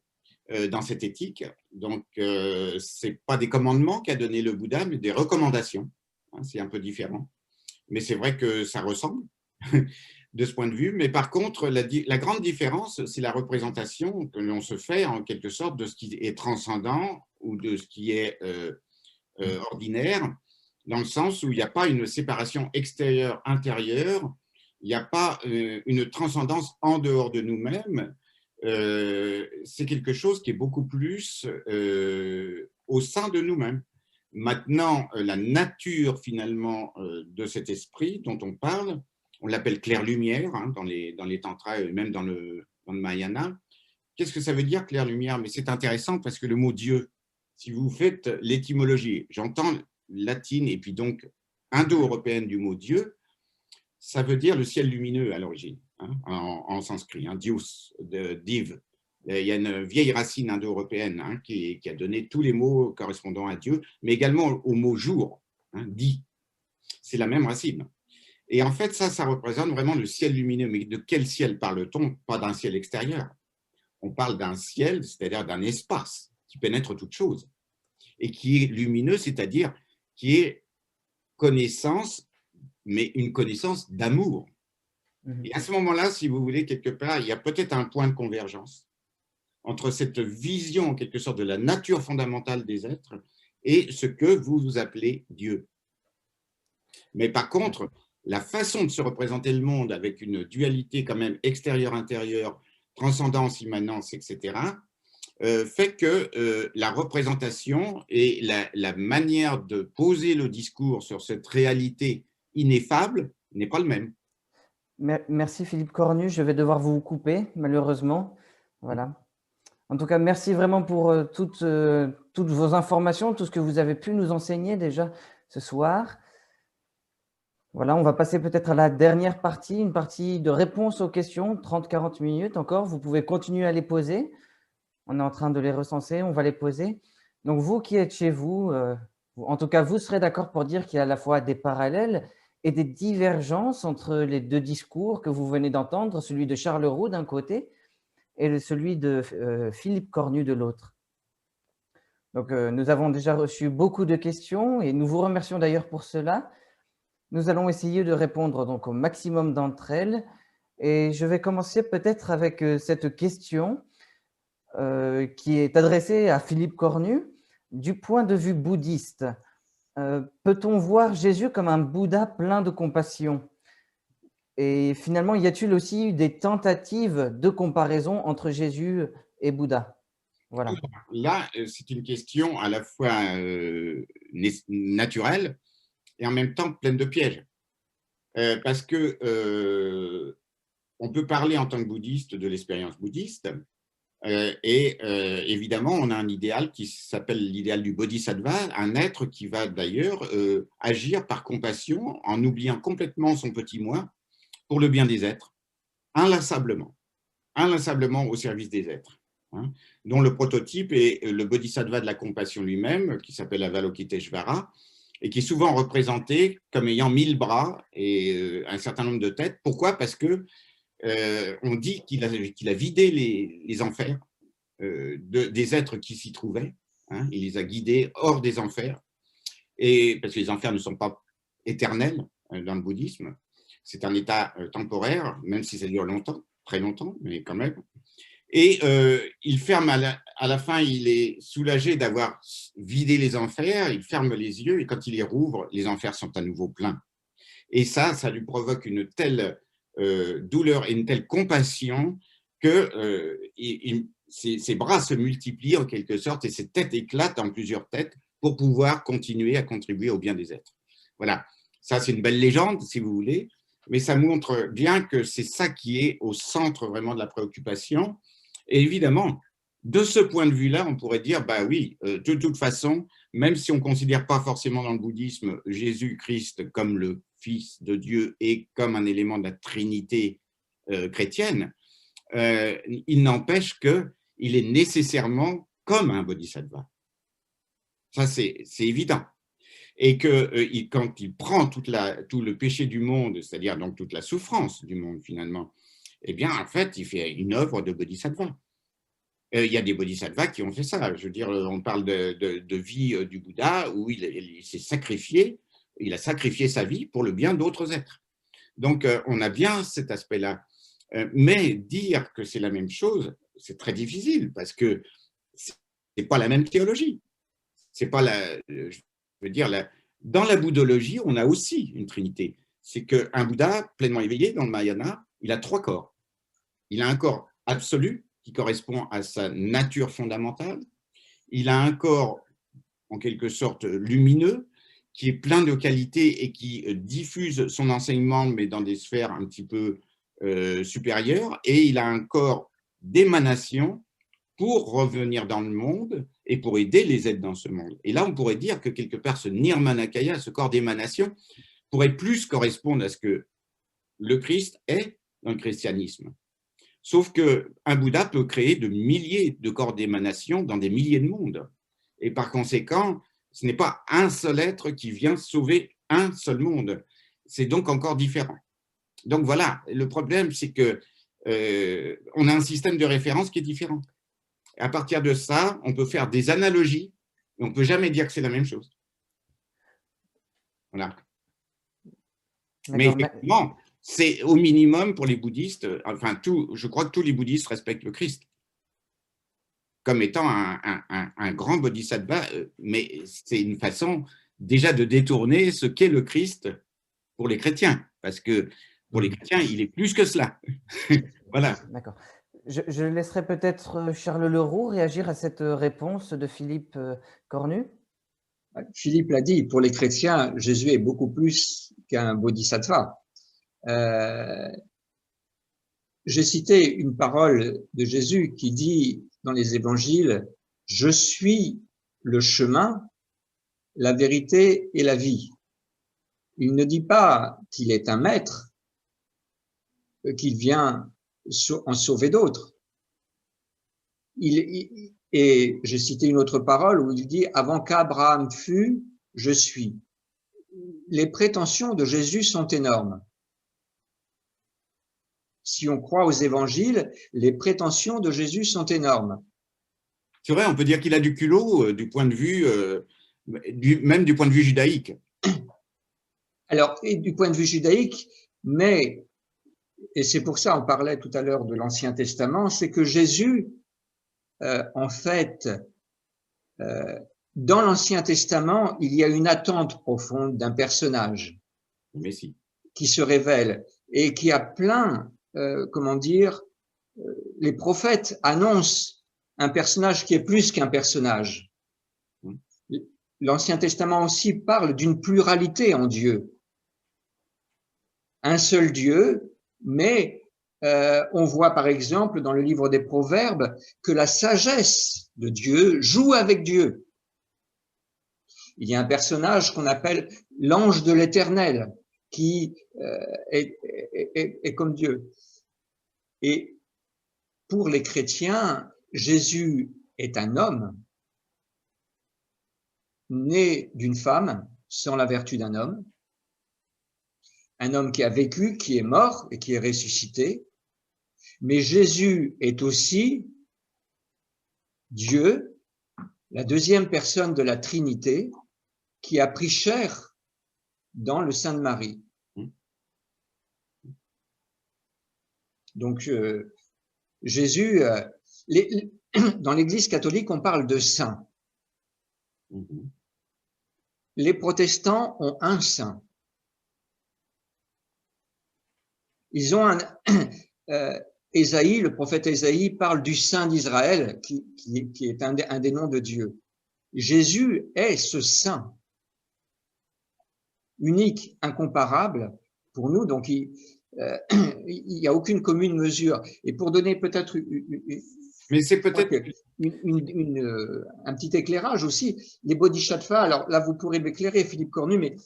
dans cette éthique. Donc, ce n'est pas des commandements qu'a donné le Bouddha, mais des recommandations. Hein, c'est un peu différent. Mais c'est vrai que ça ressemble de ce point de vue. Mais par contre, la grande différence, c'est la représentation que l'on se fait en quelque sorte de ce qui est transcendant ou de ce qui est ordinaire, dans le sens où il n'y a pas une séparation extérieure-intérieure, il n'y a pas une transcendance en dehors de nous-mêmes. C'est quelque chose qui est beaucoup plus au sein de nous-mêmes. Maintenant, la nature finalement de cet esprit dont on parle, on l'appelle clair-lumière hein, dans les tantras et même dans le Mahayana. Qu'est-ce que ça veut dire clair-lumière? Mais c'est intéressant parce que le mot Dieu, si vous faites l'étymologie, j'entends latine et puis donc indo-européenne du mot Dieu, ça veut dire le ciel lumineux à l'origine, hein, en sanskrit, hein, Dius, div. Il y a une vieille racine indo-européenne hein, qui a donné tous les mots correspondant à Dieu, mais également au mot jour, hein, dit. C'est la même racine. Et en fait, ça représente vraiment le ciel lumineux. Mais de quel ciel parle-t-on? Pas d'un ciel extérieur. On parle d'un ciel, c'est-à-dire d'un espace qui pénètre toute chose et qui est lumineux, c'est-à-dire qui est connaissance, mais une connaissance d'amour. Et à ce moment-là, si vous voulez, quelque part, il y a peut-être un point de convergence entre cette vision, en quelque sorte, de la nature fondamentale des êtres et ce que vous appelez Dieu. Mais par contre, la façon de se représenter le monde avec une dualité quand même extérieure-intérieure, transcendance, immanence, etc., fait que la représentation et la manière de poser le discours sur cette réalité ineffable n'est pas le même. Merci Philippe Cornu, je vais devoir vous couper malheureusement. Voilà. En tout cas, merci vraiment pour toutes vos informations, tout ce que vous avez pu nous enseigner déjà ce soir. Voilà, on va passer peut-être à la dernière partie, une partie de réponse aux questions, 30-40 minutes encore. Vous pouvez continuer à les poser. On est en train de les recenser, on va les poser. Donc vous qui êtes chez vous, en tout cas, vous serez d'accord pour dire qu'il y a à la fois des parallèles et des divergences entre les deux discours que vous venez d'entendre, celui de Charles Roux d'un côté et celui de Philippe Cornu de l'autre. Donc, nous avons déjà reçu beaucoup de questions et nous vous remercions d'ailleurs pour cela. Nous allons essayer de répondre donc au maximum d'entre elles. Et je vais commencer peut-être avec cette question qui est adressée à Philippe Cornu. Du point de vue bouddhiste, peut-on voir Jésus comme un Bouddha plein de compassion? Et finalement, y a-t-il aussi eu des tentatives de comparaison entre Jésus et Bouddha? Voilà. Là, c'est une question à la fois naturelle et en même temps pleine de pièges. Parce que on peut parler en tant que bouddhiste de l'expérience bouddhiste, et évidemment, on a un idéal qui s'appelle l'idéal du bodhisattva, un être qui va d'ailleurs agir par compassion en oubliant complètement son petit moi pour le bien des êtres, inlassablement au service des êtres, hein, dont le prototype est le bodhisattva de la compassion lui-même, qui s'appelle Avalokiteshvara, et qui est souvent représenté comme ayant 1000 bras et un certain nombre de têtes. Pourquoi? Parce que on dit qu'il a vidé les enfers des êtres qui s'y trouvaient, hein, il les a guidés hors des enfers, et parce que les enfers ne sont pas éternels dans le bouddhisme, c'est un état temporaire, même si ça dure longtemps, très longtemps, mais quand même. Et il ferme à la fin, il est soulagé d'avoir vidé les enfers, il ferme les yeux, et quand il les rouvre, les enfers sont à nouveau pleins. Et ça lui provoque une telle douleur et une telle compassion que ses bras se multiplient en quelque sorte et ses têtes éclatent en plusieurs têtes pour pouvoir continuer à contribuer au bien des êtres. Voilà, ça c'est une belle légende si vous voulez, mais ça montre bien que c'est ça qui est au centre vraiment de la préoccupation. Et évidemment, de ce point de vue-là, on pourrait dire, bah oui, de toute façon, même si on ne considère pas forcément dans le bouddhisme Jésus-Christ comme le Fils de Dieu et comme un élément de la Trinité chrétienne, il n'empêche qu'il est nécessairement comme un bodhisattva. Ça, c'est évident. Et que quand il prend tout le péché du monde, c'est-à-dire donc toute la souffrance du monde finalement, eh bien, en fait, il fait une œuvre de bodhisattva. Il y a des bodhisattvas qui ont fait ça. Je veux dire, on parle de vie du Bouddha où il s'est sacrifié, il a sacrifié sa vie pour le bien d'autres êtres. Donc, on a bien cet aspect-là. Mais dire que c'est la même chose, c'est très difficile parce que c'est pas la même théologie. C'est pas je veux dire, dans la bouddhologie, on a aussi une trinité. C'est qu'un Bouddha pleinement éveillé dans le Mahayana, il a 3 corps. Il a un corps absolu qui correspond à sa nature fondamentale. Il a un corps, en quelque sorte, lumineux, qui est plein de qualités et qui diffuse son enseignement, mais dans des sphères un petit peu supérieures. Et il a un corps d'émanation pour revenir dans le monde et pour aider les êtres dans ce monde. Et là, on pourrait dire que quelque part, ce Nirmanakaya, ce corps d'émanation, pourrait plus correspondre à ce que le Christ est dans le christianisme. Sauf qu'un Bouddha peut créer de milliers de corps d'émanation dans des milliers de mondes. Et par conséquent, ce n'est pas un seul être qui vient sauver un seul monde. C'est donc encore différent. Donc voilà, le problème, c'est que on a un système de référence qui est différent. Et à partir de ça, on peut faire des analogies, mais on ne peut jamais dire que c'est la même chose. Voilà. Mais effectivement, c'est au minimum pour les bouddhistes, enfin, je crois que tous les bouddhistes respectent le Christ comme étant un grand bodhisattva, mais c'est une façon déjà de détourner ce qu'est le Christ pour les chrétiens, parce que pour les chrétiens, il est plus que cela. Voilà. D'accord. Je laisserai peut-être Charles Leroux réagir à cette réponse de Philippe Cornu. Philippe l'a dit, pour les chrétiens, Jésus est beaucoup plus qu'un bodhisattva. J'ai cité une parole de Jésus qui dit dans les évangiles, « Je suis le chemin, la vérité et la vie ». Il ne dit pas qu'il est un maître, qu'il vient en sauver d'autres. et j'ai cité une autre parole où il dit « Avant qu'Abraham fût, je suis ». Les prétentions de Jésus sont énormes. Si on croit aux évangiles, les prétentions de Jésus sont énormes. C'est vrai, on peut dire qu'il a du culot du point de vue, même du point de vue judaïque. Alors, et du point de vue judaïque, mais, et c'est pour ça on parlait tout à l'heure de l'Ancien Testament, c'est que Jésus, en fait, dans l'Ancien Testament, il y a une attente profonde d'un personnage Messie qui se révèle et qui a plein, comment dire, les prophètes annoncent un personnage qui est plus qu'un personnage. L'Ancien Testament aussi parle d'une pluralité en Dieu. Un seul Dieu, mais on voit par exemple dans le livre des Proverbes que la sagesse de Dieu joue avec Dieu. Il y a un personnage qu'on appelle l'ange de l'Éternel qui est comme Dieu. Et pour les chrétiens, Jésus est un homme né d'une femme sans la vertu d'un homme, un homme qui a vécu, qui est mort et qui est ressuscité. Mais Jésus est aussi Dieu, la deuxième personne de la Trinité, qui a pris chair dans le sein de Marie. Donc, Jésus, dans l'Église catholique, on parle de saint. Les protestants ont un saint. Ils ont Ésaïe, le prophète Ésaïe parle du saint d'Israël, qui est un des noms de Dieu. Jésus est ce saint, unique, incomparable pour nous, donc il n'y a aucune commune mesure. Et pour donner peut-être mais c'est peut-être un petit éclairage aussi, les bodhisattvas, alors là vous pourrez m'éclairer Philippe Cornu, mais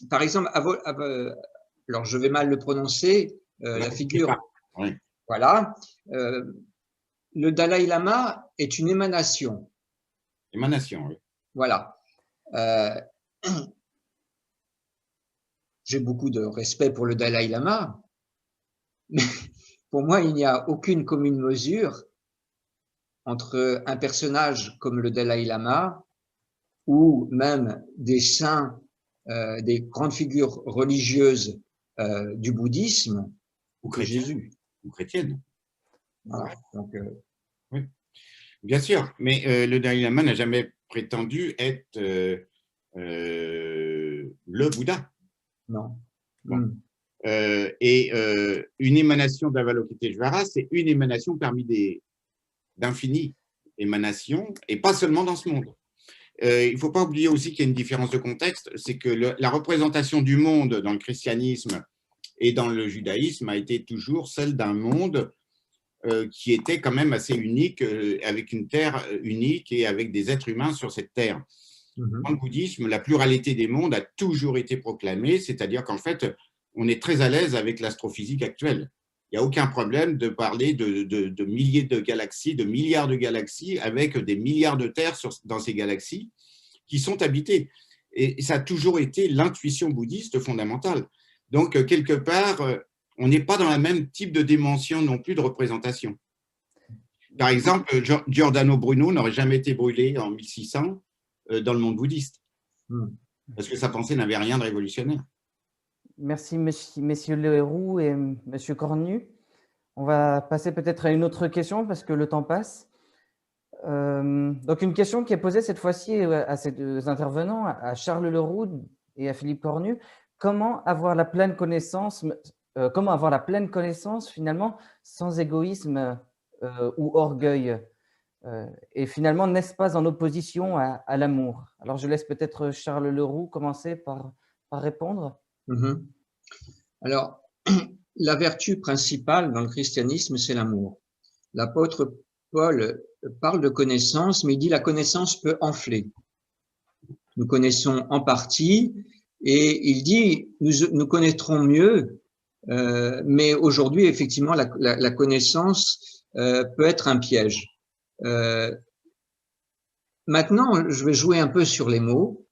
par exemple, alors je vais mal le prononcer, la figure, oui. Voilà, le Dalai Lama est une émanation. Émanation, oui. Voilà. J'ai beaucoup de respect pour le Dalai Lama, mais pour moi, il n'y a aucune commune mesure entre un personnage comme le Dalai Lama ou même des saints, des grandes figures religieuses du bouddhisme Ou que Jésus. Ou chrétienne. Voilà. Donc, oui. Bien sûr, mais le Dalai Lama n'a jamais prétendu être le Bouddha. Non. Bon. Une émanation d'Avalokiteshvara, c'est une émanation parmi d'infinies émanations, et pas seulement dans ce monde. Il ne faut pas oublier aussi qu'il y a une différence de contexte, c'est que la représentation du monde dans le christianisme et dans le judaïsme a été toujours celle d'un monde qui était quand même assez unique, avec une terre unique et avec des êtres humains sur cette terre. Dans le bouddhisme, la pluralité des mondes a toujours été proclamée, c'est-à-dire qu'en fait, on est très à l'aise avec l'astrophysique actuelle. Il n'y a aucun problème de parler de milliers de galaxies, de milliards de galaxies, avec des milliards de terres dans ces galaxies qui sont habitées. Et ça a toujours été l'intuition bouddhiste fondamentale. Donc, quelque part, on n'est pas dans le même type de dimension non plus de représentation. Par exemple, Giordano Bruno n'aurait jamais été brûlé en 1600 dans le monde bouddhiste, parce que sa pensée n'avait rien de révolutionnaire. Merci, messieurs Leroux et monsieur Cornu. On va passer peut-être à une autre question, parce que le temps passe. Donc, une question qui est posée cette fois-ci à ces deux intervenants, à Charles Leroux et à Philippe Cornu. Comment avoir la pleine connaissance finalement sans égoïsme ou orgueil, et finalement n'est-ce pas en opposition à l'amour? Alors je laisse peut-être Charles Leroux commencer par répondre. Alors la vertu principale dans le christianisme, c'est l'amour. L'apôtre Paul parle de connaissance, mais il dit la connaissance peut enfler. Nous connaissons en partie. Et il dit, nous connaîtrons mieux, mais aujourd'hui, effectivement, la connaissance peut être un piège. Maintenant, je vais jouer un peu sur les mots.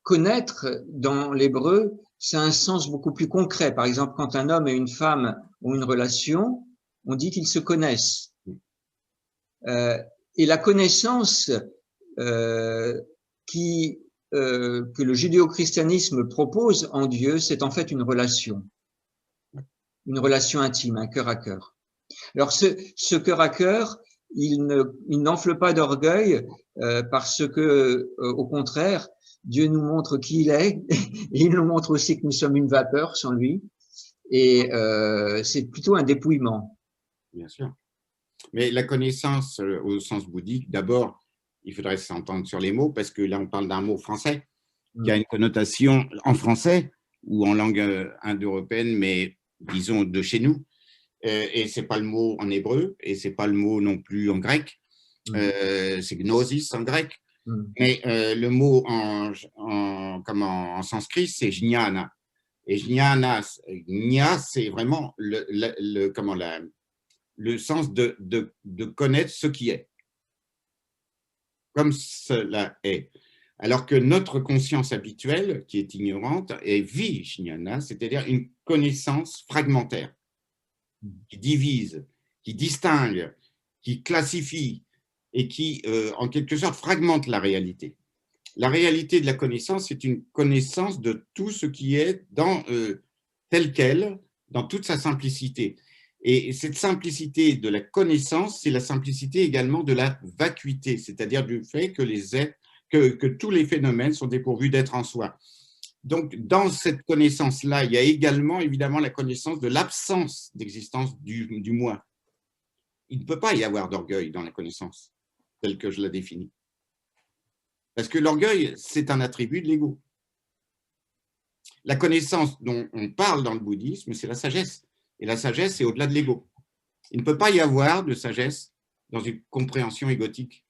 Connaître, dans l'hébreu, c'est un sens beaucoup plus concret. Par exemple, quand un homme et une femme ont une relation, on dit qu'ils se connaissent. Et la connaissance que le judéo-christianisme propose en Dieu, c'est en fait une relation intime, un cœur à cœur. Alors ce cœur à cœur, il n'enfle pas d'orgueil parce que, au contraire, Dieu nous montre qui il est et il nous montre aussi que nous sommes une vapeur sans lui. Et c'est plutôt un dépouillement. Bien sûr. Mais la connaissance au sens bouddhique, d'abord, il faudrait s'entendre sur les mots parce que là, on parle d'un mot français qui a une connotation en français ou en langue indo-européenne, mais disons de chez nous. Et ce n'est pas le mot en hébreu et ce n'est pas le mot non plus en grec. C'est gnosis en grec. Mais le mot en sanskrit, c'est jnana. Et jnana, c'est vraiment le sens de connaître ce qui est, comme cela est. Alors que notre conscience habituelle, qui est ignorante, est vijnana, c'est-à-dire une connaissance fragmentaire, qui divise, qui distingue, qui classifie et qui, en quelque sorte, fragmente la réalité. La réalité de la connaissance, c'est une connaissance de tout ce qui est tel quel, dans toute sa simplicité. Et cette simplicité de la connaissance, c'est la simplicité également de la vacuité, c'est-à-dire du fait que tous les phénomènes sont dépourvus d'être en soi. Donc, dans cette connaissance-là, il y a également, évidemment, la connaissance de l'absence d'existence du moi. Il ne peut pas y avoir d'orgueil dans la connaissance, telle que je la définis. Parce que l'orgueil, c'est un attribut de l'ego. La connaissance dont on parle dans le bouddhisme, c'est la sagesse. Et la sagesse, c'est au-delà de l'ego. Il ne peut pas y avoir de sagesse dans une compréhension égotique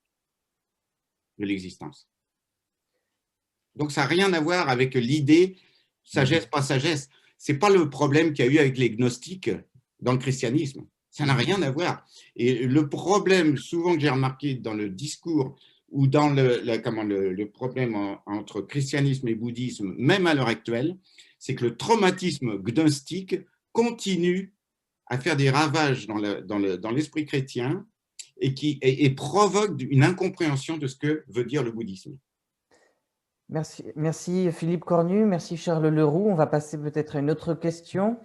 de l'existence. Donc, ça n'a rien à voir avec l'idée sagesse, pas sagesse. Ce n'est pas le problème qu'il y a eu avec les gnostiques dans le christianisme. Ça n'a rien à voir. Et le problème, souvent que j'ai remarqué dans le discours ou dans le problème entre christianisme et bouddhisme, même à l'heure actuelle, c'est que le traumatisme gnostique continue à faire des ravages dans l'esprit chrétien et provoque une incompréhension de ce que veut dire le bouddhisme. Merci Philippe Cornu, merci Charles Leroux. On va passer peut-être à une autre question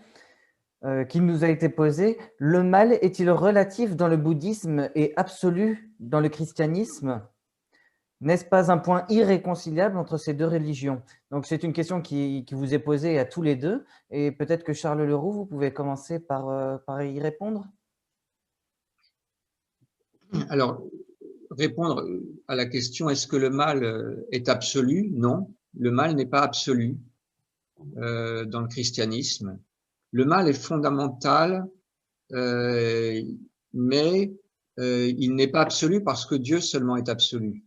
qui nous a été posée. Le mal est-il relatif dans le bouddhisme et absolu dans le christianisme ? N'est-ce pas un point irréconciliable entre ces deux religions? Donc, c'est une question qui vous est posée à tous les deux. Et peut-être que Charles Leroux, vous pouvez commencer par y répondre. Alors, répondre à la question, est-ce que le mal est absolu? Non, le mal n'est pas absolu dans le christianisme. Le mal est fondamental, mais il n'est pas absolu parce que Dieu seulement est absolu.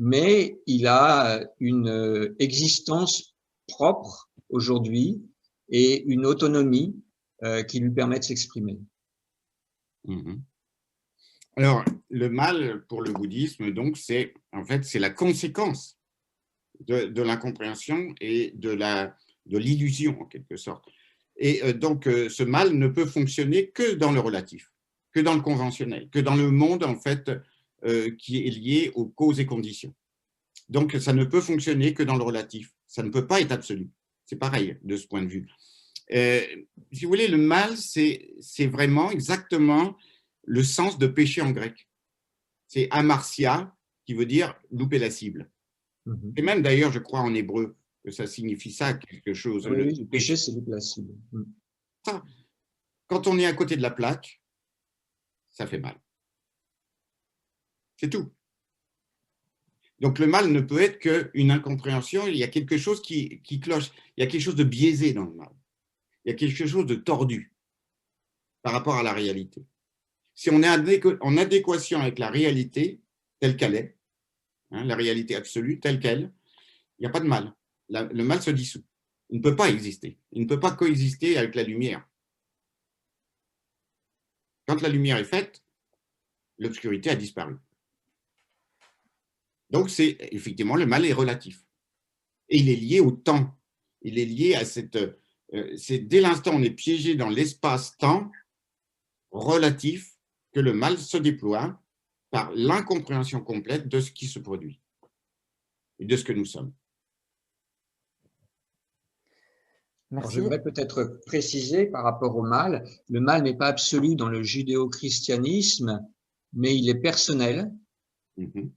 Mais il a une existence propre aujourd'hui et une autonomie qui lui permet de s'exprimer. Alors, le mal pour le bouddhisme, donc, c'est la conséquence de l'incompréhension et de l'illusion, en quelque sorte. Et donc, ce mal ne peut fonctionner que dans le relatif, que dans le conventionnel, que dans le monde, en fait, qui est lié aux causes et conditions. Donc, ça ne peut fonctionner que dans le relatif. Ça ne peut pas être absolu. C'est pareil de ce point de vue. Si vous voulez, le mal, c'est vraiment exactement le sens de péché en grec. C'est amartia, qui veut dire louper la cible. Et même d'ailleurs, je crois en hébreu que ça signifie ça, quelque chose. Oui, le péché, c'est louper la cible. Quand on est à côté de la plaque, ça fait mal. C'est tout. Donc le mal ne peut être qu'une incompréhension, il y a quelque chose qui cloche, il y a quelque chose de biaisé dans le mal, il y a quelque chose de tordu par rapport à la réalité. Si on est en adéquation avec la réalité telle qu'elle est, la réalité absolue telle qu'elle, il n'y a pas de mal. Le mal se dissout. Il ne peut pas exister. Il ne peut pas coexister avec la lumière. Quand la lumière est faite, l'obscurité a disparu. Donc, effectivement, le mal est relatif. Et il est lié au temps. Il est lié à c'est dès l'instant où on est piégé dans l'espace-temps relatif que le mal se déploie par l'incompréhension complète de ce qui se produit et de ce que nous sommes. Alors, je voudrais peut-être préciser par rapport au mal, le mal n'est pas absolu dans le judéo-christianisme, mais il est personnel. Mm-hmm.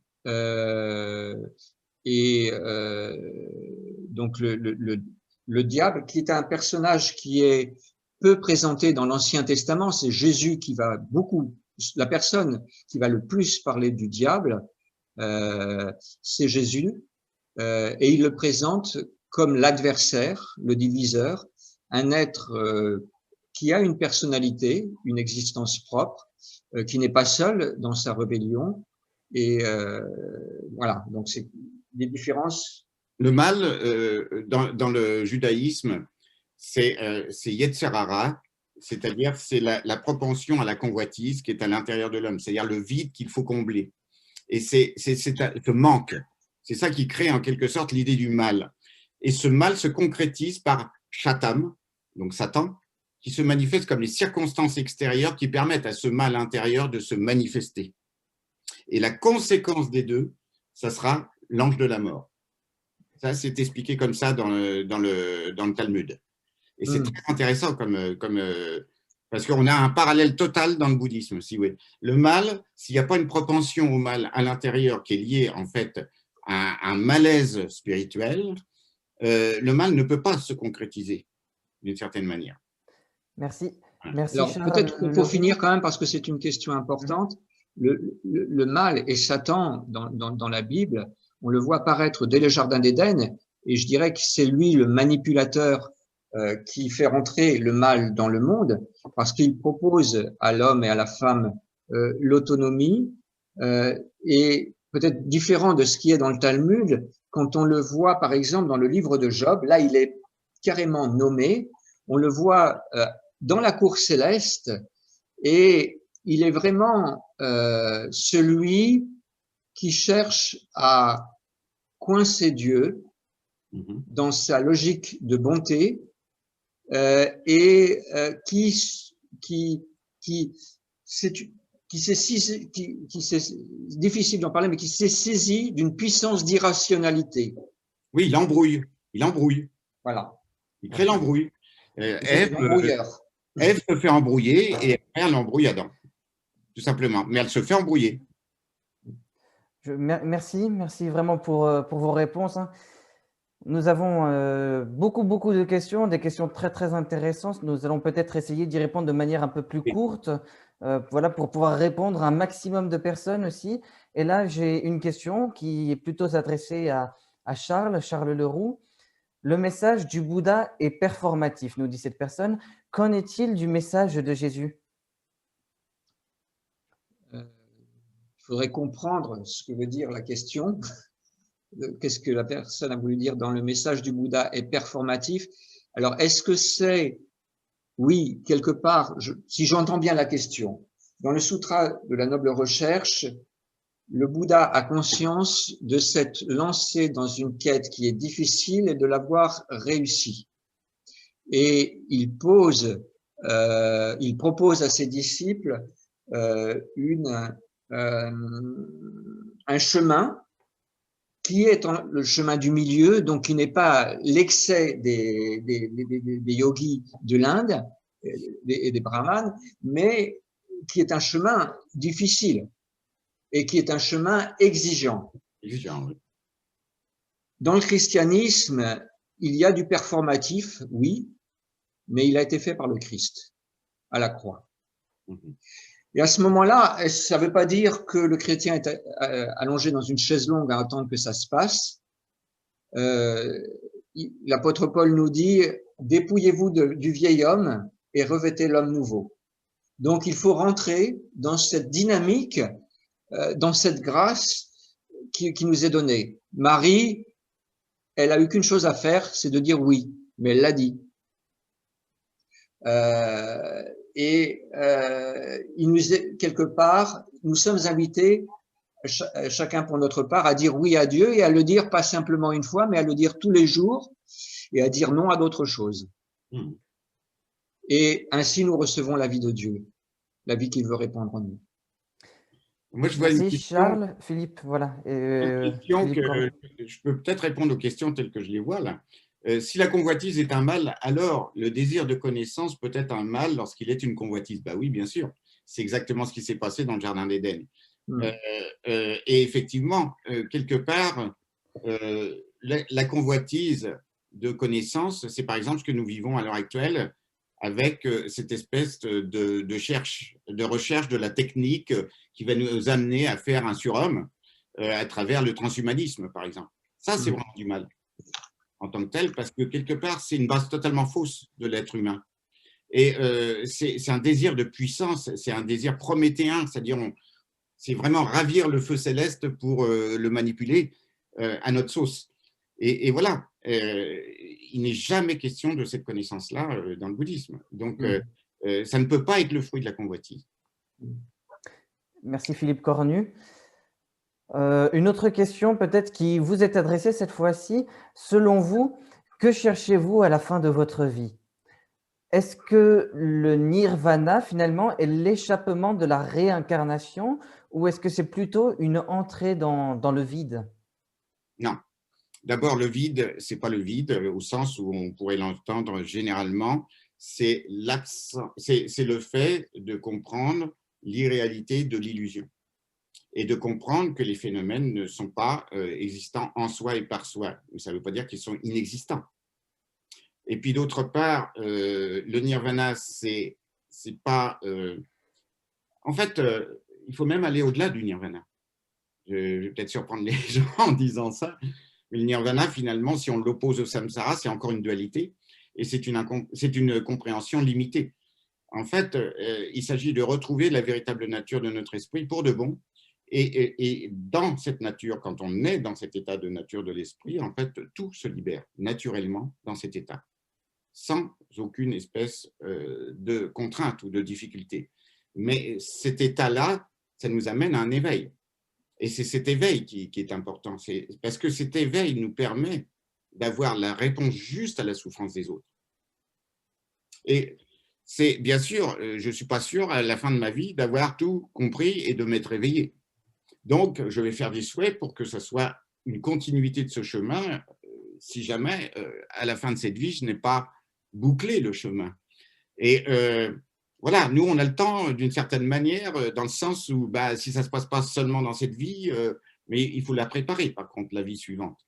Donc le diable, qui est un personnage qui est peu présenté dans l'Ancien Testament, c'est Jésus qui va la personne qui va le plus parler du diable, c'est Jésus, et il le présente comme l'adversaire, le diviseur, un être qui a une personnalité, une existence propre, qui n'est pas seul dans sa rébellion. Et voilà, donc c'est des différences. Le mal, dans le judaïsme, c'est Yetzer Hara, c'est-à-dire c'est la propension à la convoitise qui est à l'intérieur de l'homme, c'est-à-dire le vide qu'il faut combler. Et c'est ce manque. C'est ça qui crée en quelque sorte l'idée du mal. Et ce mal se concrétise par Shatam, donc Satan, qui se manifeste comme les circonstances extérieures qui permettent à ce mal intérieur de se manifester. Et la conséquence des deux, ça sera l'ange de la mort. Ça, c'est expliqué comme ça dans le Talmud. Et c'est très intéressant parce qu'on a un parallèle total dans le bouddhisme. Si oui. Le mal, s'il n'y a pas une propension au mal à l'intérieur qui est liée en fait à un malaise spirituel, le mal ne peut pas se concrétiser d'une certaine manière. Merci. Voilà. Merci. Alors peut-être pour finir quand même, parce que c'est une question importante, le mal et Satan dans la Bible, on le voit apparaître dès le Jardin d'Éden, et je dirais que c'est lui le manipulateur qui fait rentrer le mal dans le monde, parce qu'il propose à l'homme et à la femme l'autonomie, et peut-être différent de ce qui est dans le Talmud, quand on le voit par exemple dans le livre de Job, là il est carrément nommé, on le voit dans la cour céleste, et il est vraiment celui qui cherche à coincer Dieu dans sa logique de bonté, et c'est difficile d'en parler, mais qui s'est saisi d'une puissance d'irrationalité. Oui, il embrouille. Voilà. Il crée l'embrouille. Ève se fait embrouiller et elle l'embrouille Adam, tout simplement. Mais elle se fait embrouiller. Merci vraiment pour vos réponses. Nous avons beaucoup de questions, des questions très intéressantes. Nous allons peut-être essayer d'y répondre de manière un peu plus courte, voilà, pour pouvoir répondre à un maximum de personnes aussi. Et là, j'ai une question qui est plutôt s'adresser à Charles Leroux. Le message du Bouddha est performatif, nous dit cette personne. Qu'en est-il du message de Jésus ? Il faudrait comprendre ce que veut dire la question. Qu'est-ce que la personne a voulu dire dans le message du Bouddha est performatif. Alors, est-ce que c'est, oui, quelque part, si j'entends bien la question, dans le Sutra de la noble recherche, le Bouddha a conscience de s'être lancé dans une quête qui est difficile et de l'avoir réussi. Et il propose à ses disciples un chemin qui est le chemin du milieu, donc qui n'est pas l'excès des yogis de l'Inde et des brahmanes, mais qui est un chemin difficile et qui est un chemin exigeant. Oui. Dans le christianisme, il y a du performatif, oui, mais il a été fait par le Christ à la croix. Et à ce moment-là, ça ne veut pas dire que le chrétien est allongé dans une chaise longue à attendre que ça se passe. L'apôtre Paul nous dit « Dépouillez-vous du vieil homme et revêtez l'homme nouveau ». Donc, il faut rentrer dans cette dynamique, dans cette grâce qui nous est donnée. Marie, elle a eu qu'une chose à faire, c'est de dire oui, mais elle l'a dit. Il nous est quelque part, nous sommes invités, chacun pour notre part, à dire oui à Dieu et à le dire pas simplement une fois, mais à le dire tous les jours et à dire non à d'autres choses. Et ainsi, nous recevons la vie de Dieu, la vie qu'il veut répandre en nous. Moi, je vois Merci une question, Charles, Philippe, voilà. Philippe Cornu. je peux peut-être répondre aux questions telles que je les vois là. Si la convoitise est un mal, alors le désir de connaissance peut être un mal lorsqu'il est une convoitise. Bah oui, bien sûr. C'est exactement ce qui s'est passé dans le Jardin d'Éden. Et effectivement, quelque part, la convoitise de connaissance, c'est par exemple ce que nous vivons à l'heure actuelle avec cette espèce de recherche de la technique qui va nous amener à faire un surhomme à travers le transhumanisme, par exemple. Ça, c'est vraiment du mal en tant que tel, parce que quelque part, c'est une base totalement fausse de l'être humain. Et c'est un désir de puissance, c'est un désir prométhéen, c'est-à-dire c'est vraiment ravir le feu céleste pour le manipuler à notre sauce. Et voilà, il n'est jamais question de cette connaissance-là dans le bouddhisme. Donc, ça ne peut pas être le fruit de la convoitise. Merci Philippe Cornu. Une autre question peut-être qui vous est adressée cette fois-ci. Selon vous, que cherchez-vous à la fin de votre vie? Est-ce que le nirvana, finalement, est l'échappement de la réincarnation ou est-ce que c'est plutôt une entrée dans le vide? Non. D'abord, le vide, ce n'est pas le vide au sens où on pourrait l'entendre généralement, c'est le fait de comprendre l'irréalité de l'illusion et de comprendre que les phénomènes ne sont pas existants en soi et par soi. Ça ne veut pas dire qu'ils sont inexistants. Et puis d'autre part, le nirvana, c'est pas… en fait, il faut même aller au-delà du nirvana. Je vais peut-être surprendre les gens en disant ça, mais le nirvana, finalement, si on l'oppose au samsara, c'est encore une dualité et c'est une compréhension limitée. En fait, il s'agit de retrouver la véritable nature de notre esprit pour de bon. Et dans cette nature, quand on est dans cet état de nature de l'esprit, en fait, tout se libère naturellement dans cet état, sans aucune espèce de contrainte ou de difficulté. Mais cet état-là, ça nous amène à un éveil. Et c'est cet éveil qui est important, parce que cet éveil nous permet d'avoir la réponse juste à la souffrance des autres. Et c'est bien sûr, je ne suis pas sûr à la fin de ma vie d'avoir tout compris et de m'être éveillé. Donc, je vais faire des souhaits pour que ce soit une continuité de ce chemin, si jamais, à la fin de cette vie, je n'ai pas bouclé le chemin. Et voilà, nous, on a le temps d'une certaine manière, dans le sens où si ça ne se passe pas seulement dans cette vie, mais il faut la préparer, par contre, la vie suivante.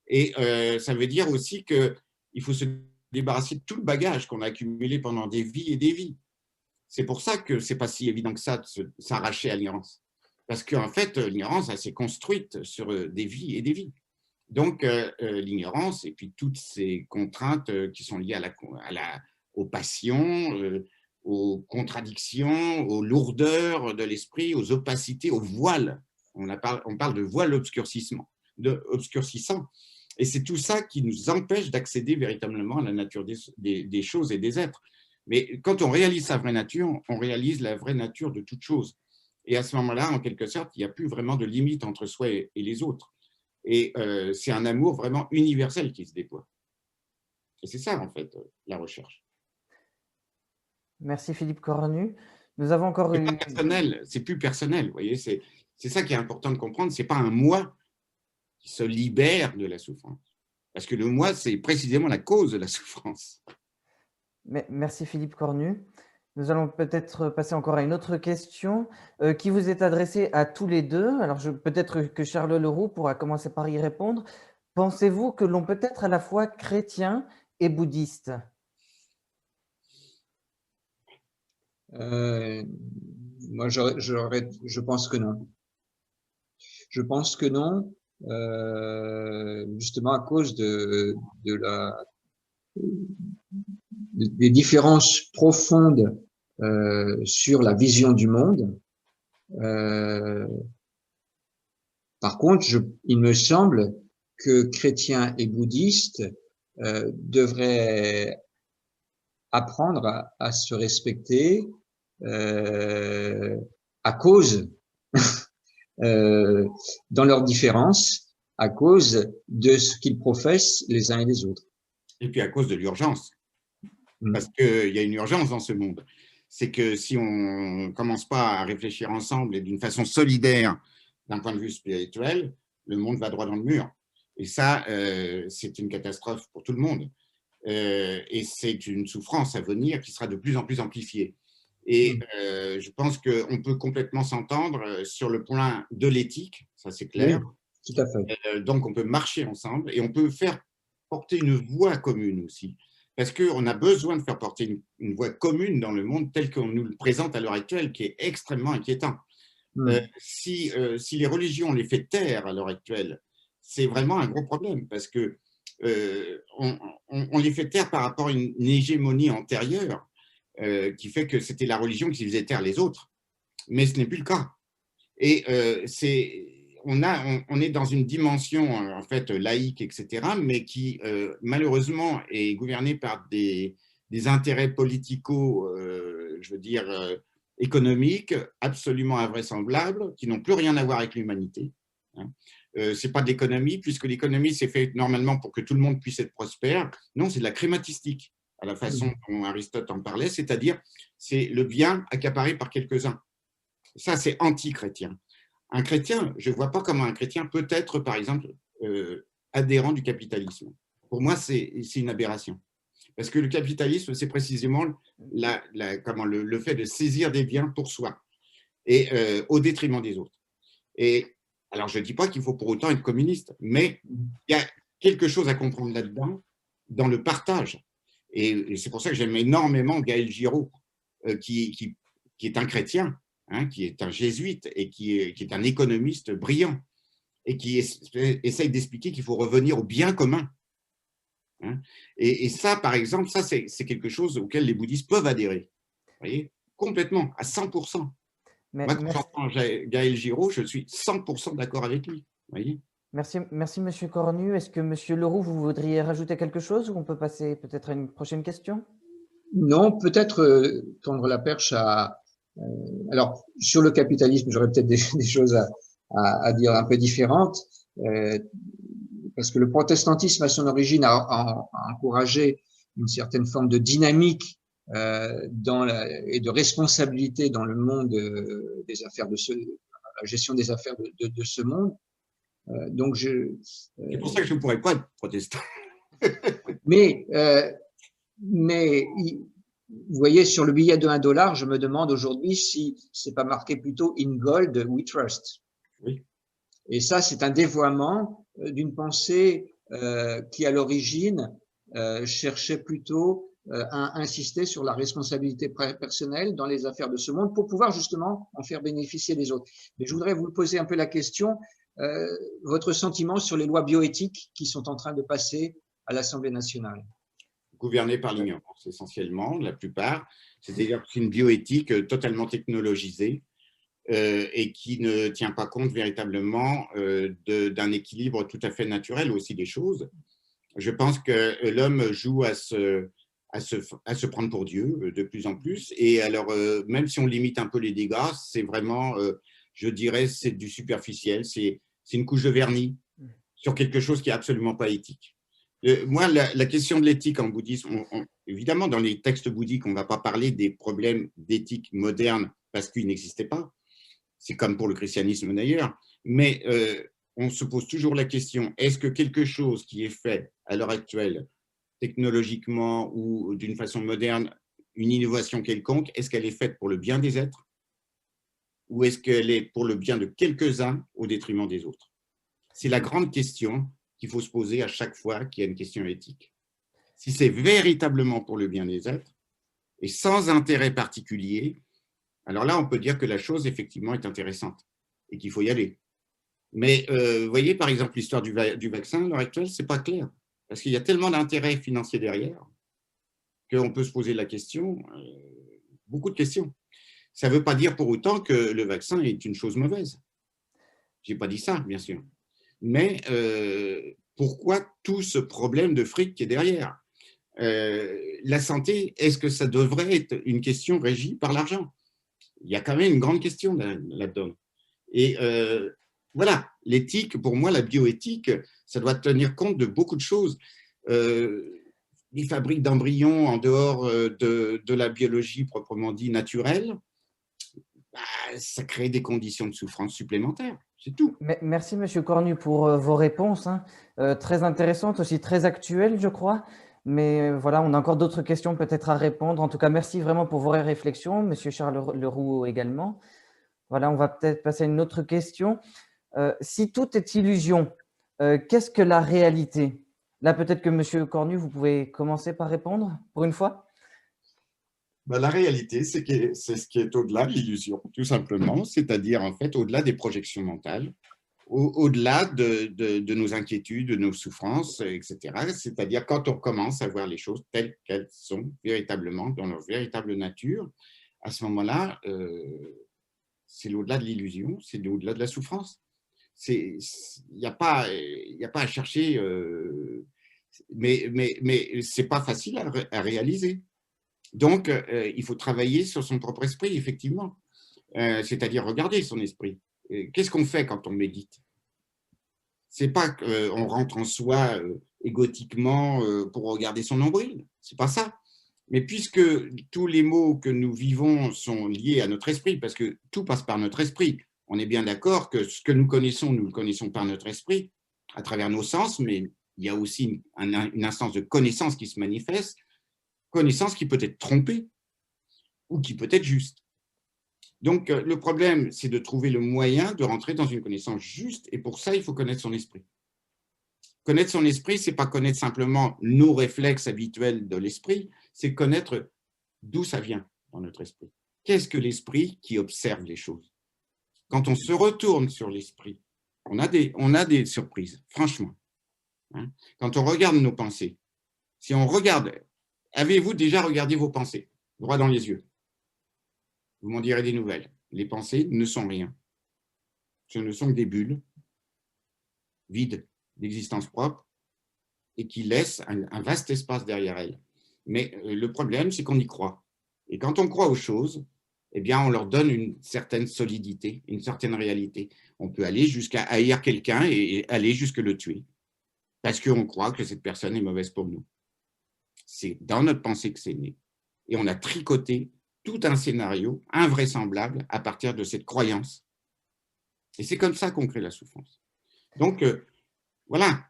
Et ça veut dire aussi qu'il faut se débarrasser de tout le bagage qu'on a accumulé pendant des vies et des vies. C'est pour ça que ce n'est pas si évident que ça de s'arracher à l'ignorance. Parce qu'en fait, l'ignorance, elle s'est construite sur des vies et des vies. Donc, l'ignorance et puis toutes ces contraintes qui sont liées aux passions, aux contradictions, aux lourdeurs de l'esprit, aux opacités, aux voiles. On parle de voile obscurcissant. Et c'est tout ça qui nous empêche d'accéder véritablement à la nature des choses et des êtres. Mais quand on réalise sa vraie nature, on réalise la vraie nature de toute chose. Et à ce moment-là, en quelque sorte, il n'y a plus vraiment de limite entre soi et les autres. Et c'est un amour vraiment universel qui se déploie. Et c'est ça, en fait, la recherche. Merci Philippe Cornu. Nous avons encore c'est pas personnel, c'est plus personnel. Vous voyez, c'est ça qui est important de comprendre. Ce n'est pas un moi qui se libère de la souffrance. Parce que le moi, c'est précisément la cause de la souffrance. Merci Philippe Cornu. Nous allons peut-être passer encore à une autre question qui vous est adressée à tous les deux. Alors peut-être que Charles Leroux pourra commencer par y répondre. Pensez-vous que l'on peut être à la fois chrétien et bouddhiste? Moi, je pense que non. Je pense que non, justement à cause des différences profondes sur la vision du monde. Par contre, il me semble que chrétiens et bouddhistes devraient apprendre à se respecter à cause dans leurs différences à cause de ce qu'ils professent les uns et les autres. Et puis à cause de l'urgence. Parce qu'il y a une urgence dans ce monde. C'est que si on ne commence pas à réfléchir ensemble et d'une façon solidaire d'un point de vue spirituel, le monde va droit dans le mur. Et ça, c'est une catastrophe pour tout le monde. Et c'est une souffrance à venir qui sera de plus en plus amplifiée. Et je pense qu'on peut complètement s'entendre sur le plan de l'éthique, ça c'est clair. Oui, tout à fait. Donc on peut marcher ensemble et on peut faire porter une voix commune aussi. Parce qu'on a besoin de faire porter une voix commune dans le monde tel qu'on nous le présente à l'heure actuelle, qui est extrêmement inquiétant. Si les religions les fait taire à l'heure actuelle, c'est vraiment un gros problème, parce que on les fait taire par rapport à une hégémonie antérieure qui fait que c'était la religion qui faisait taire les autres. Mais ce n'est plus le cas. Et on est dans une dimension en fait laïque, etc., mais qui malheureusement est gouvernée par des intérêts politico, je veux dire, économiques absolument invraisemblables, qui n'ont plus rien à voir avec l'humanité. Ce n'est pas de l'économie, puisque l'économie c'est fait normalement pour que tout le monde puisse être prospère. Non, c'est de la crématistique, à la façon dont Aristote en parlait, c'est-à-dire c'est le bien accaparé par quelques-uns. Ça, c'est anti-chrétien. Un chrétien, je ne vois pas comment un chrétien peut être, par exemple, adhérent du capitalisme. Pour moi, c'est une aberration. Parce que le capitalisme, c'est précisément le fait de saisir des biens pour soi, et au détriment des autres. Et alors, je ne dis pas qu'il faut pour autant être communiste, mais il y a quelque chose à comprendre là-dedans, dans le partage. Et c'est pour ça que j'aime énormément Gaël Giraud, qui est un chrétien, qui est un jésuite et qui est un économiste brillant et qui essaye d'expliquer qu'il faut revenir au bien commun. Et ça, par exemple, ça c'est quelque chose auquel les bouddhistes peuvent adhérer. Vous voyez, complètement, à 100%. Moi, quand j'entends Gaël Giraud, je suis 100% d'accord avec lui. Vous voyez. Merci, Monsieur Cornu. Est-ce que Monsieur Leroux, vous voudriez rajouter quelque chose, ou on peut passer peut-être à une prochaine question? Non, peut-être tendre la perche à… alors, sur le capitalisme, j'aurais peut-être des choses à dire un peu différentes, parce que le protestantisme, à son origine, a encouragé une certaine forme de dynamique et de responsabilité dans le monde des affaires la gestion des affaires de ce monde. Donc c'est pour ça que je ne pourrais pas être protestant. mais vous voyez, sur le billet de $1, je me demande aujourd'hui si c'est pas marqué plutôt In Gold We Trust. Oui. Et ça, c'est un dévoiement d'une pensée qui, à l'origine, cherchait plutôt à insister sur la responsabilité personnelle dans les affaires de ce monde pour pouvoir justement en faire bénéficier les autres. Mais je voudrais vous poser un peu la question, votre sentiment sur les lois bioéthiques qui sont en train de passer à l'Assemblée nationale. Gouvernée par l'ignorance, essentiellement, la plupart. C'est-à-dire que c'est une bioéthique totalement technologisée et qui ne tient pas compte véritablement d'un équilibre tout à fait naturel aussi des choses. Je pense que l'homme joue à se prendre pour Dieu de plus en plus. Et alors, même si on limite un peu les dégâts, c'est vraiment, je dirais, c'est du superficiel. C'est une couche de vernis sur quelque chose qui n'est absolument pas éthique. Moi, la question de l'éthique en bouddhisme, évidemment, dans les textes bouddhiques, on ne va pas parler des problèmes d'éthique moderne parce qu'ils n'existaient pas. C'est comme pour le christianisme d'ailleurs. Mais on se pose toujours la question, est-ce que quelque chose qui est fait à l'heure actuelle, technologiquement ou d'une façon moderne, une innovation quelconque, est-ce qu'elle est faite pour le bien des êtres ou est-ce qu'elle est pour le bien de quelques-uns au détriment des autres? C'est la grande question qu'il faut se poser à chaque fois qu'il y a une question éthique. Si c'est véritablement pour le bien des êtres et sans intérêt particulier, alors là, on peut dire que la chose, effectivement, est intéressante et qu'il faut y aller. Mais vous voyez, par exemple, l'histoire du vaccin, à l'heure actuelle, ce n'est pas clair. Parce qu'il y a tellement d'intérêts financiers derrière qu'on peut se poser la question, beaucoup de questions. Ça ne veut pas dire pour autant que le vaccin est une chose mauvaise. Je n'ai pas dit ça, bien sûr. Mais pourquoi tout ce problème de fric qui est derrière? La santé, est-ce que ça devrait être une question régie par l'argent? Il y a quand même une grande question là-dedans. Et voilà, l'éthique, pour moi, la bioéthique, ça doit tenir compte de beaucoup de choses. Les fabriques d'embryons en dehors de la biologie proprement dit naturelle, ça crée des conditions de souffrance supplémentaires, c'est tout. Merci, Monsieur Cornu, pour vos réponses, hein. Très intéressantes, aussi très actuelles, je crois. Mais voilà, on a encore d'autres questions peut-être à répondre. En tout cas, merci vraiment pour vos réflexions, Monsieur Charles Leroux également. Voilà, on va peut-être passer à une autre question. Si tout est illusion, qu'est-ce que la réalité? Là, peut-être que Monsieur Cornu, vous pouvez commencer par répondre, pour une fois. Ben, la réalité, c'est ce qui est au-delà de l'illusion, tout simplement, c'est-à-dire en fait au-delà des projections mentales, au-delà de nos inquiétudes, de nos souffrances, etc. C'est-à-dire quand on commence à voir les choses telles qu'elles sont véritablement, dans leur véritable nature, à ce moment-là, c'est au-delà de l'illusion, c'est au-delà de la souffrance. Il n'y a pas à chercher, mais ce n'est pas facile à réaliser. Donc, il faut travailler sur son propre esprit, effectivement. C'est-à-dire regarder son esprit. Qu'est-ce qu'on fait quand on médite? C'est pas qu'on rentre en soi égotiquement pour regarder son nombril. C'est pas ça. Mais puisque tous les maux que nous vivons sont liés à notre esprit, parce que tout passe par notre esprit, on est bien d'accord que ce que nous le connaissons par notre esprit, à travers nos sens, mais il y a aussi une instance de connaissance qui se manifeste, connaissance qui peut être trompée ou qui peut être juste. Donc, le problème, c'est de trouver le moyen de rentrer dans une connaissance juste, et pour ça, il faut connaître son esprit. Connaître son esprit, ce n'est pas connaître simplement nos réflexes habituels de l'esprit, c'est connaître d'où ça vient dans notre esprit. Qu'est-ce que l'esprit qui observe les choses? Quand on se retourne sur l'esprit, on a des surprises, franchement. Hein? Quand on regarde nos pensées, si on regarde, avez-vous déjà regardé vos pensées, droit dans les yeux? Vous m'en direz des nouvelles. Les pensées ne sont rien. Ce ne sont que des bulles vides d'existence propre et qui laissent un vaste espace derrière elles. Mais le problème, c'est qu'on y croit. Et quand on croit aux choses, eh bien, on leur donne une certaine solidité, une certaine réalité. On peut aller jusqu'à haïr quelqu'un et aller jusque le tuer parce qu'on croit que cette personne est mauvaise pour nous. C'est dans notre pensée que c'est né. Et on a tricoté tout un scénario invraisemblable à partir de cette croyance. Et c'est comme ça qu'on crée la souffrance. Donc, voilà,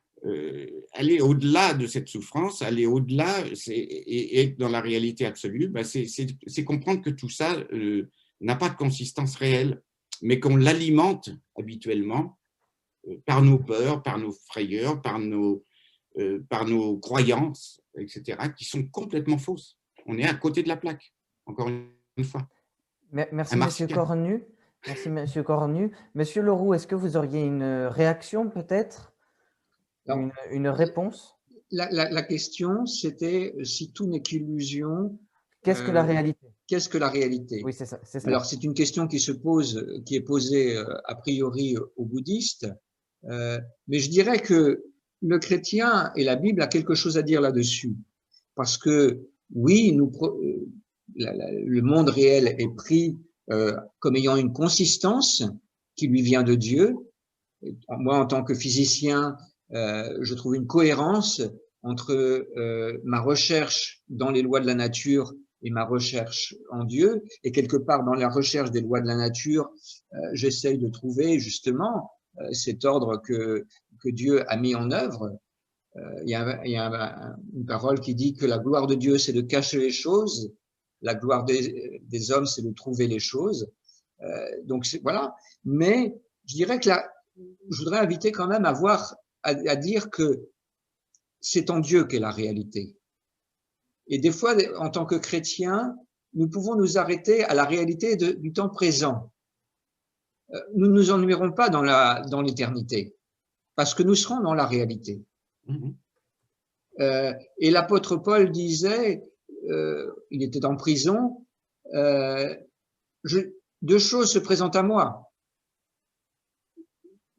aller au-delà de cette souffrance, aller au-delà et être dans la réalité absolue, ben c'est comprendre que tout ça n'a pas de consistance réelle, mais qu'on l'alimente habituellement par nos peurs, par nos frayeurs, par nos croyances, etc., qui sont complètement fausses. On est à côté de la plaque, encore une fois. Merci, Monsieur Cornu. Merci, Monsieur Cornu. Monsieur Leroux, est-ce que vous auriez une réaction peut-être? Une réponse? La question, c'était si tout n'est qu'illusion. Qu'est-ce que la réalité? Qu'est-ce que la réalité? Oui, c'est ça. Alors, c'est une question qui est posée a priori aux bouddhistes, mais je dirais que le chrétien et la Bible a quelque chose à dire là-dessus. Parce que, oui, le monde réel est pris comme ayant une consistance qui lui vient de Dieu. Moi, en tant que physicien, je trouve une cohérence entre ma recherche dans les lois de la nature et ma recherche en Dieu. Et quelque part, dans la recherche des lois de la nature, j'essaye de trouver justement cet ordre que Dieu a mis en œuvre. Il y a une parole qui dit que la gloire de Dieu, c'est de cacher les choses. La gloire des hommes, c'est de trouver les choses. Donc, voilà. Mais je dirais que je voudrais inviter quand même à dire que c'est en Dieu qu'est la réalité. Et des fois, en tant que chrétiens, nous pouvons nous arrêter à la réalité du temps présent. Nous ne nous ennuierons pas dans l'éternité, parce que nous serons dans la réalité. Et l'apôtre Paul disait, il était en prison, deux choses se présentent à moi.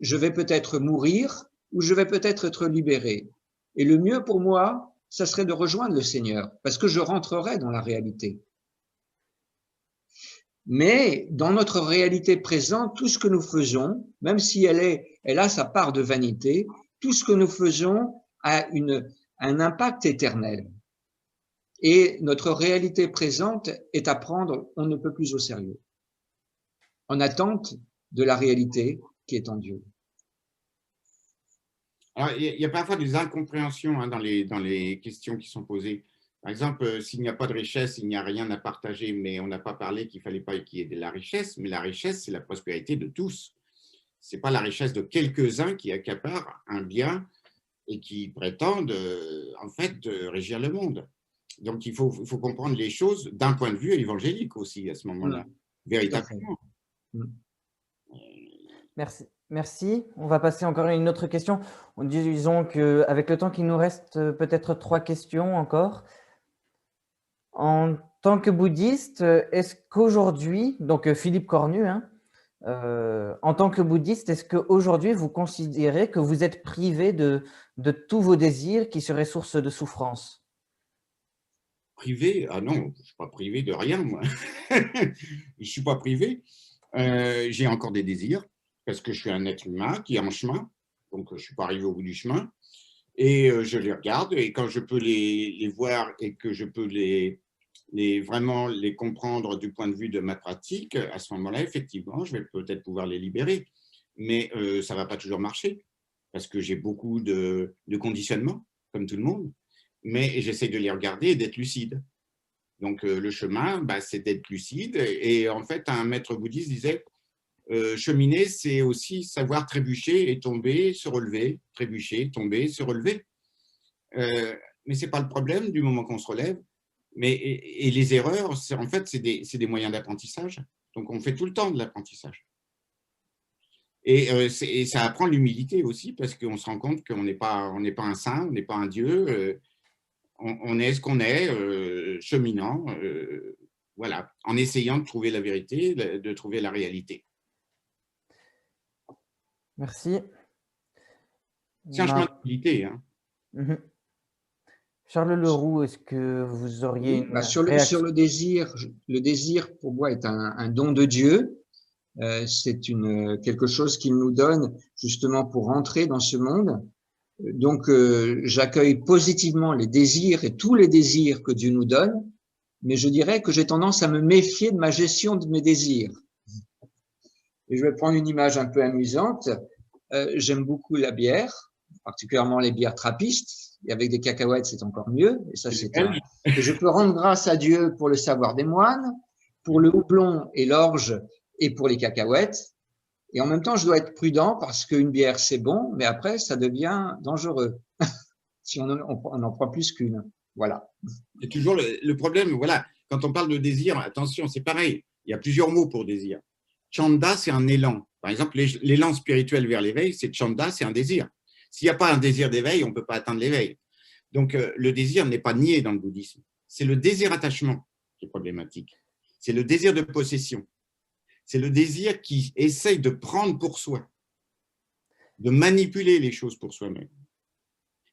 Je vais peut-être mourir ou je vais peut-être être libéré. Et le mieux pour moi, ça serait de rejoindre le Seigneur, parce que je rentrerai dans la réalité. Mais dans notre réalité présente, tout ce que nous faisons, même si elle a sa part de vanité, tout ce que nous faisons a un impact éternel. Et notre réalité présente est à prendre, on ne peut plus au sérieux, en attente de la réalité qui est en Dieu. Alors, il y a parfois des incompréhensions dans les questions qui sont posées. Par exemple, s'il n'y a pas de richesse, il n'y a rien à partager, mais on n'a pas parlé qu'il ne fallait pas qu'il y ait de la richesse, mais la richesse, c'est la prospérité de tous. Ce n'est pas la richesse de quelques-uns qui accaparent un bien et qui prétendent, en fait, régir le monde. Donc, il faut comprendre les choses d'un point de vue évangélique aussi, à ce moment-là, véritablement. Merci. Merci. On va passer encore à une autre question. Disons qu'avec le temps qu'il nous reste, peut-être 3 questions encore. En tant que bouddhiste, est-ce qu'aujourd'hui, donc Philippe Cornu, en tant que bouddhiste, est-ce qu'aujourd'hui vous considérez que vous êtes privé de tous vos désirs qui seraient source de souffrance? Privé? Ah non, je ne suis pas privé de rien, moi. Je ne suis pas privé. J'ai encore des désirs, parce que je suis un être humain qui est en chemin, donc je ne suis pas arrivé au bout du chemin, et je les regarde, et quand je peux les voir et que je peux vraiment les comprendre du point de vue de ma pratique, à ce moment-là, effectivement, je vais peut-être pouvoir les libérer, mais ça ne va pas toujours marcher, parce que j'ai beaucoup de conditionnements, comme tout le monde, mais j'essaie de les regarder et d'être lucide. Donc, le chemin, c'est d'être lucide. Et en fait, un maître bouddhiste disait, cheminer, c'est aussi savoir trébucher et tomber, se relever, trébucher, tomber, se relever. Mais ce n'est pas le problème du moment qu'on se relève. Et les erreurs, en fait, c'est des moyens d'apprentissage. Donc, on fait tout le temps de l'apprentissage. Et ça apprend l'humilité aussi, parce qu'on se rend compte qu'on n'est pas un saint, on n'est pas un dieu. On est ce qu'on est, cheminant, voilà, en essayant de trouver la vérité, de trouver la réalité. Merci. C'est un chemin d'humilité. Charles Leroux, est-ce que vous auriez une sur le désir pour moi est un don de Dieu. C'est quelque chose qu'il nous donne justement pour entrer dans ce monde. Donc, j'accueille positivement les désirs et tous les désirs que Dieu nous donne, mais je dirais que j'ai tendance à me méfier de ma gestion de mes désirs. Et je vais prendre une image un peu amusante. J'aime beaucoup la bière, particulièrement les bières trappistes, et avec des cacahuètes, c'est encore mieux. Et ça, et je peux rendre grâce à Dieu pour le savoir des moines, pour le houblon et l'orge, et pour les cacahuètes. Et en même temps, je dois être prudent parce qu'une bière, c'est bon, mais après, ça devient dangereux si on en prend plus qu'une. Voilà. C'est toujours le problème. Voilà. Quand on parle de désir, attention, c'est pareil. Il y a plusieurs mots pour désir. Chanda, c'est un élan. Par exemple, l'élan spirituel vers l'éveil, c'est chanda, c'est un désir. S'il n'y a pas un désir d'éveil, on ne peut pas atteindre l'éveil. Donc, le désir n'est pas nié dans le bouddhisme. C'est le désir attachement qui est problématique. C'est le désir de possession. C'est le désir qui essaye de prendre pour soi, de manipuler les choses pour soi-même.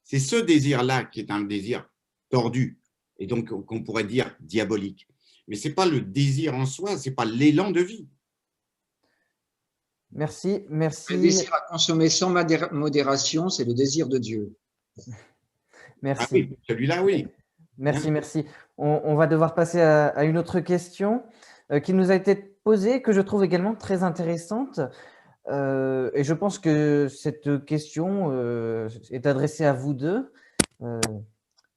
C'est ce désir-là qui est un désir tordu, et donc qu'on pourrait dire diabolique. Mais ce n'est pas le désir en soi, ce n'est pas l'élan de vie. Merci. Le désir à consommer sans modération, c'est le désir de Dieu. Merci. Ah oui, celui-là, oui. Merci. On va devoir passer à une autre question qui nous a été posée, que je trouve également très intéressante. Et je pense que cette question est adressée à vous deux.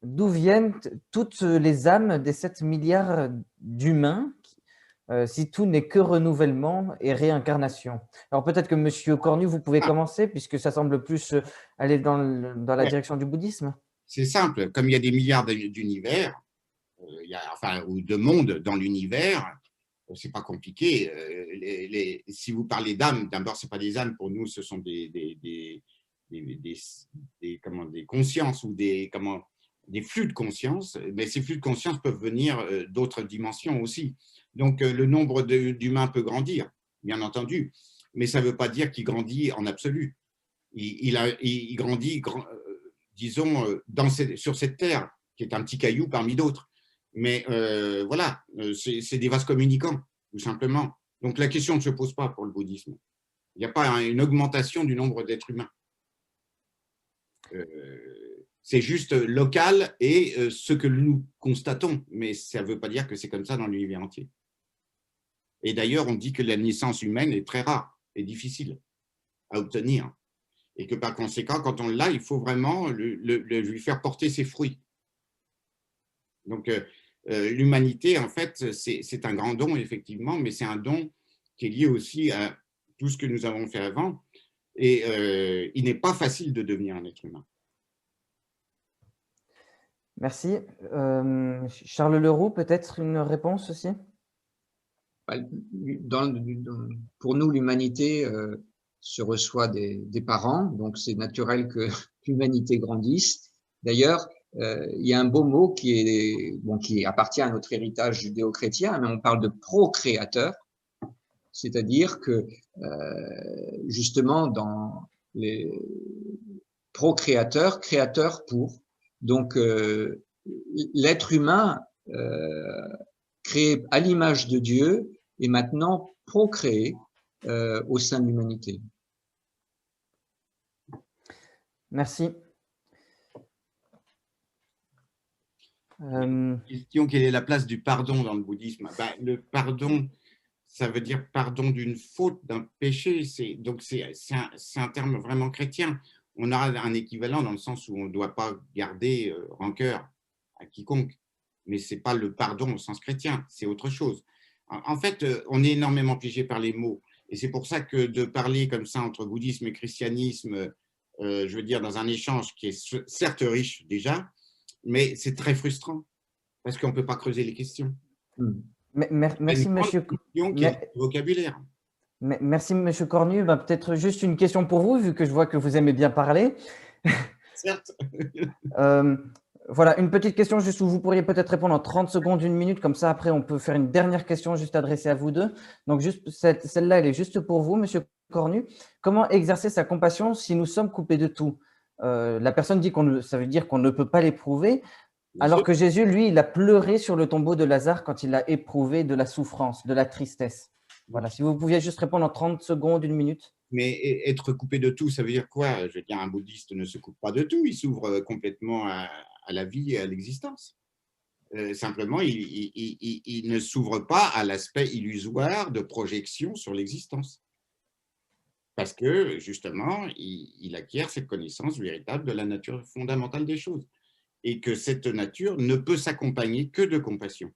D'où viennent toutes les âmes des 7 milliards d'humains si tout n'est que renouvellement et réincarnation? Alors peut-être que Monsieur Cornu, vous pouvez commencer, puisque ça semble plus aller dans la direction du bouddhisme. C'est simple, comme il y a des milliards d'univers, ou de mondes dans l'univers, c'est pas compliqué. Si vous parlez d'âmes, d'abord, ce n'est pas des âmes, pour nous, ce sont des consciences ou des flux de conscience, mais ces flux de conscience peuvent venir d'autres dimensions aussi. Donc, le nombre d'humains peut grandir, bien entendu, mais ça ne veut pas dire qu'il grandit en absolu. Il grandit, disons, sur cette terre, qui est un petit caillou parmi d'autres. Mais voilà, c'est des vases communicants. tout simplement. Donc la question ne se pose pas pour le bouddhisme. Il n'y a pas une augmentation du nombre d'êtres humains. C'est juste local et ce que nous constatons, mais ça ne veut pas dire que c'est comme ça dans l'univers entier. Et d'ailleurs, on dit que la naissance humaine est très rare et difficile à obtenir. Et que par conséquent, quand on l'a, il faut vraiment lui faire porter ses fruits. Donc, l'humanité, en fait, c'est un grand don, effectivement, mais c'est un don qui est lié aussi à tout ce que nous avons fait avant. Et il n'est pas facile de devenir un être humain. Merci. Charles Leroux, peut-être une réponse aussi? Pour nous, l'humanité se reçoit des parents, donc c'est naturel que l'humanité grandisse. D'ailleurs, il y a un beau mot qui appartient à notre héritage judéo-chrétien, mais on parle de procréateur, c'est-à-dire que justement dans les procréateurs, créateurs pour, donc l'être humain créé à l'image de Dieu est maintenant procréé au sein de l'humanité. Merci. Question, quelle est la place du pardon dans le bouddhisme? Le pardon, ça veut dire pardon d'une faute, d'un péché. Donc c'est un terme vraiment chrétien. On a un équivalent dans le sens où on ne doit pas garder rancœur à quiconque. Mais ce n'est pas le pardon au sens chrétien, c'est autre chose. En fait, on est énormément piégé par les mots. Et c'est pour ça que de parler comme ça entre bouddhisme et christianisme, je veux dire, dans un échange qui est certes riche déjà, mais c'est très frustrant parce qu'on ne peut pas creuser les questions. Merci, monsieur. Vocabulaire. Merci, monsieur Cornu. Peut-être juste une question pour vous, vu que je vois que vous aimez bien parler. Certes. Voilà, une petite question juste où vous pourriez peut-être répondre en 30 secondes, 1 minute, comme ça après on peut faire une dernière question juste adressée à vous deux. Donc juste celle-là, elle est juste pour vous, monsieur Cornu. Comment exercer sa compassion si nous sommes coupés de tout? La personne dit ça veut dire qu'on ne peut pas l'éprouver, alors que Jésus, lui, il a pleuré sur le tombeau de Lazare quand il a éprouvé de la souffrance, de la tristesse. Voilà, si vous pouviez juste répondre en 30 secondes, 1 minute. Mais être coupé de tout, ça veut dire quoi? Je veux dire, un bouddhiste ne se coupe pas de tout, il s'ouvre complètement à la vie et à l'existence. Simplement, il ne s'ouvre pas à l'aspect illusoire de projection sur l'existence. Parce que, justement, il acquiert cette connaissance véritable de la nature fondamentale des choses. Et que cette nature ne peut s'accompagner que de compassion.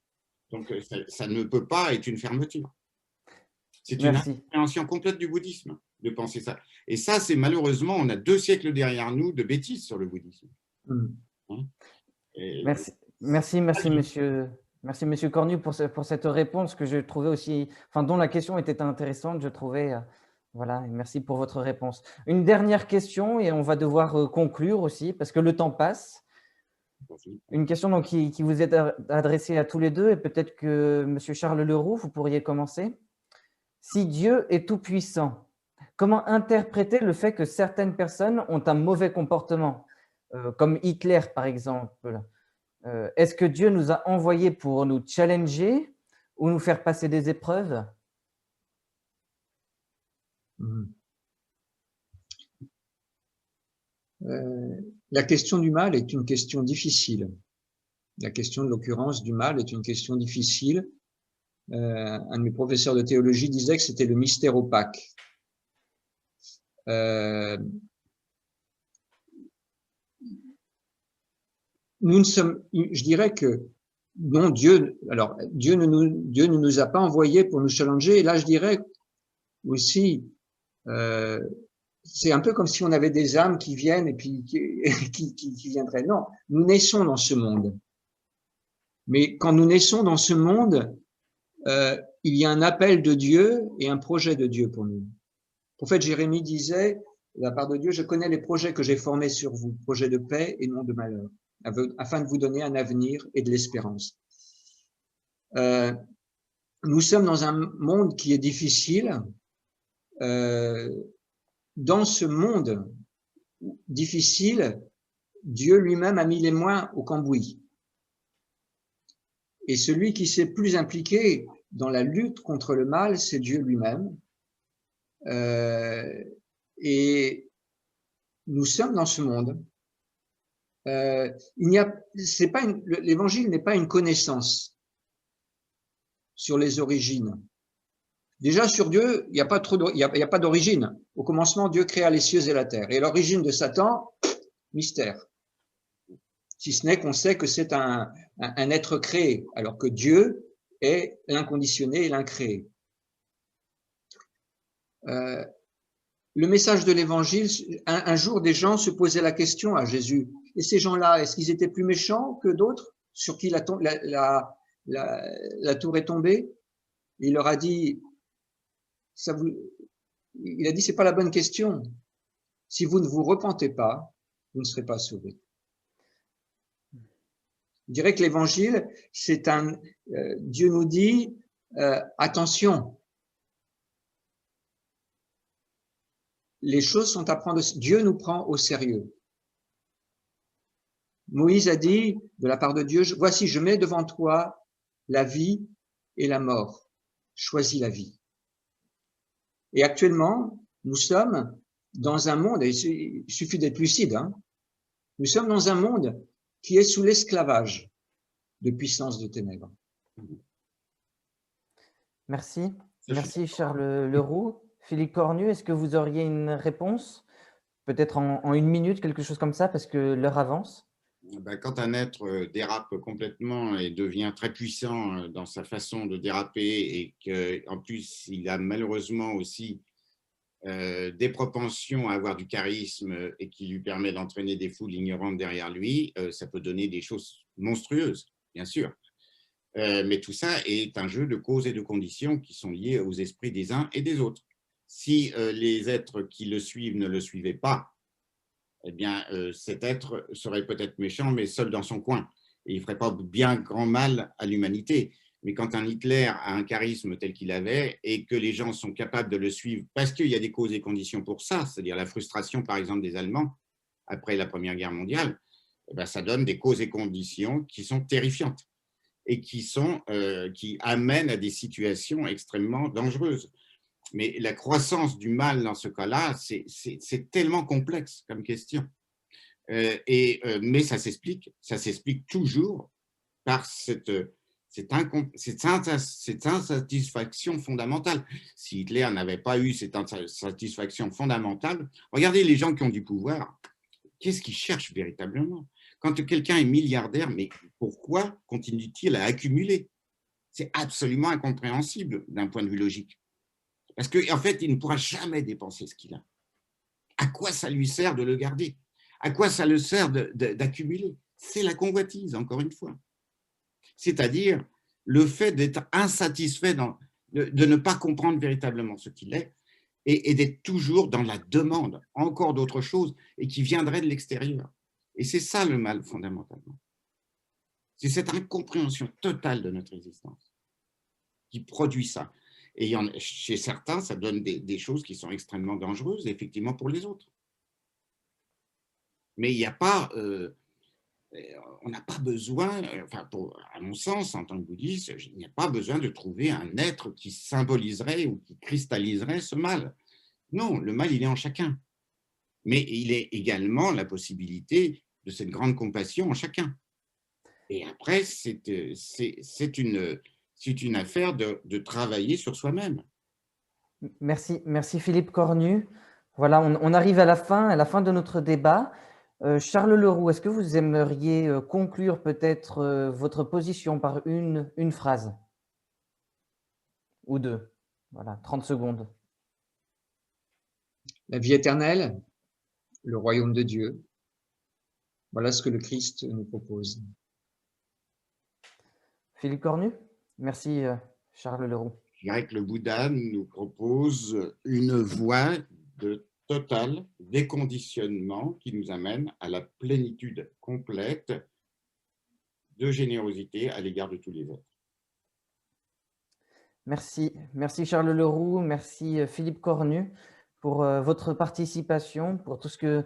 Donc, ça ne peut pas être une fermeture. C'est une incompréhension complète du bouddhisme de penser ça. Et ça, c'est malheureusement, on a 2 siècles derrière nous de bêtises sur le bouddhisme. Merci, monsieur Cornu, pour cette réponse que je trouvais aussi, dont la question était intéressante, je trouvais. Voilà, et merci pour votre réponse. Une dernière question et on va devoir conclure aussi parce que le temps passe. Une question donc, qui vous est adressée à tous les deux et peut-être que monsieur Charles Leroux, vous pourriez commencer. Si Dieu est tout-puissant, comment interpréter le fait que certaines personnes ont un mauvais comportement, comme Hitler par exemple? Est-ce que Dieu nous a envoyés pour nous challenger ou nous faire passer des épreuves? La question du mal est une question difficile. La question de l'occurrence du mal est une question difficile. Un de mes professeurs de théologie disait que c'était le mystère opaque. Je dirais que non, Dieu ne nous a pas envoyés pour nous challenger. Et là, je dirais aussi, c'est un peu comme si on avait des âmes qui viennent et puis qui viendraient. Non, nous naissons dans ce monde. Mais quand nous naissons dans ce monde, il y a un appel de Dieu et un projet de Dieu pour nous. Le prophète Jérémie disait, de la part de Dieu, je connais les projets que j'ai formés sur vous, projets de paix et non de malheur, afin de vous donner un avenir et de l'espérance. Nous sommes dans un monde qui est difficile. Dans ce monde difficile, Dieu lui-même a mis les mains au cambouis. Et celui qui s'est plus impliqué dans la lutte contre le mal, c'est Dieu lui-même. Et nous sommes dans ce monde. L'évangile n'est pas une connaissance sur les origines. Déjà, sur Dieu, il n'y a pas d'origine. Au commencement, Dieu créa les cieux et la terre. Et l'origine de Satan, mystère. Si ce n'est qu'on sait que c'est un être créé, alors que Dieu est l'inconditionné et l'incréé. Le message de l'évangile, un jour, des gens se posaient la question à Jésus. Et ces gens-là, est-ce qu'ils étaient plus méchants que d'autres sur qui la tour est tombée? Il leur a dit, il a dit, c'est pas la bonne question. Si vous ne vous repentez pas, vous ne serez pas sauvés. Je dirais que l'évangile, c'est Dieu nous dit, attention, les choses sont à prendre, Dieu nous prend au sérieux. Moïse a dit, de la part de Dieu, voici, je mets devant toi la vie et la mort. Choisis la vie. Et actuellement, nous sommes dans un monde, et il suffit d'être lucide, hein, nous sommes dans un monde qui est sous l'esclavage de puissance de ténèbres. Merci. Merci Charles Leroux. Philippe Cornu, est-ce que vous auriez une réponse? Peut-être en 1 minute, quelque chose comme ça, parce que l'heure avance. Quand un être dérape complètement et devient très puissant dans sa façon de déraper et qu'en plus il a malheureusement aussi des propensions à avoir du charisme et qui lui permet d'entraîner des foules ignorantes derrière lui, ça peut donner des choses monstrueuses, bien sûr. Mais tout ça est un jeu de causes et de conditions qui sont liées aux esprits des uns et des autres. Si les êtres qui le suivent ne le suivaient pas, eh bien, cet être serait peut-être méchant, mais seul dans son coin. Et il ne ferait pas bien grand mal à l'humanité. Mais quand un Hitler a un charisme tel qu'il avait et que les gens sont capables de le suivre parce qu'il y a des causes et conditions pour ça, c'est-à-dire la frustration, par exemple, des Allemands après la Première Guerre mondiale, eh bien, ça donne des causes et conditions qui sont terrifiantes et qui amènent à des situations extrêmement dangereuses. Mais la croissance du mal dans ce cas-là, c'est tellement complexe comme question. Mais ça s'explique toujours par cette insatisfaction fondamentale. Si Hitler n'avait pas eu cette insatisfaction fondamentale, regardez les gens qui ont du pouvoir, qu'est-ce qu'ils cherchent véritablement? Quand quelqu'un est milliardaire, mais pourquoi continue-t-il à accumuler? C'est absolument incompréhensible d'un point de vue logique. Parce qu'en fait, il ne pourra jamais dépenser ce qu'il a. À quoi ça lui sert de le garder? À quoi ça le sert d'accumuler? C'est la convoitise, encore une fois. C'est-à-dire le fait d'être insatisfait, de ne pas comprendre véritablement ce qu'il est et d'être toujours dans la demande encore d'autres choses et qui viendraient de l'extérieur. Et c'est ça le mal fondamentalement. C'est cette incompréhension totale de notre existence qui produit ça. Et chez certains, ça donne des choses qui sont extrêmement dangereuses, effectivement, pour les autres. Mais il n'y a pas, on n'a pas besoin, enfin, à mon sens, en tant que bouddhiste, il n'y a pas besoin de trouver un être qui symboliserait ou qui cristalliserait ce mal. Non, le mal, il est en chacun. Mais il est également la possibilité de cette grande compassion en chacun. Et après, c'est une affaire de travailler sur soi-même. Merci Philippe Cornu. Voilà, on arrive à la fin de notre débat. Charles Leroux, est-ce que vous aimeriez conclure peut-être votre position par une phrase ou deux? Voilà, 30 secondes. La vie éternelle, le royaume de Dieu, voilà ce que le Christ nous propose. Philippe Cornu? Merci Charles Leroux. Je dirais que le Bouddha nous propose une voie de total déconditionnement qui nous amène à la plénitude complète de générosité à l'égard de tous les êtres. Merci Charles Leroux, merci Philippe Cornu pour votre participation, pour tout ce que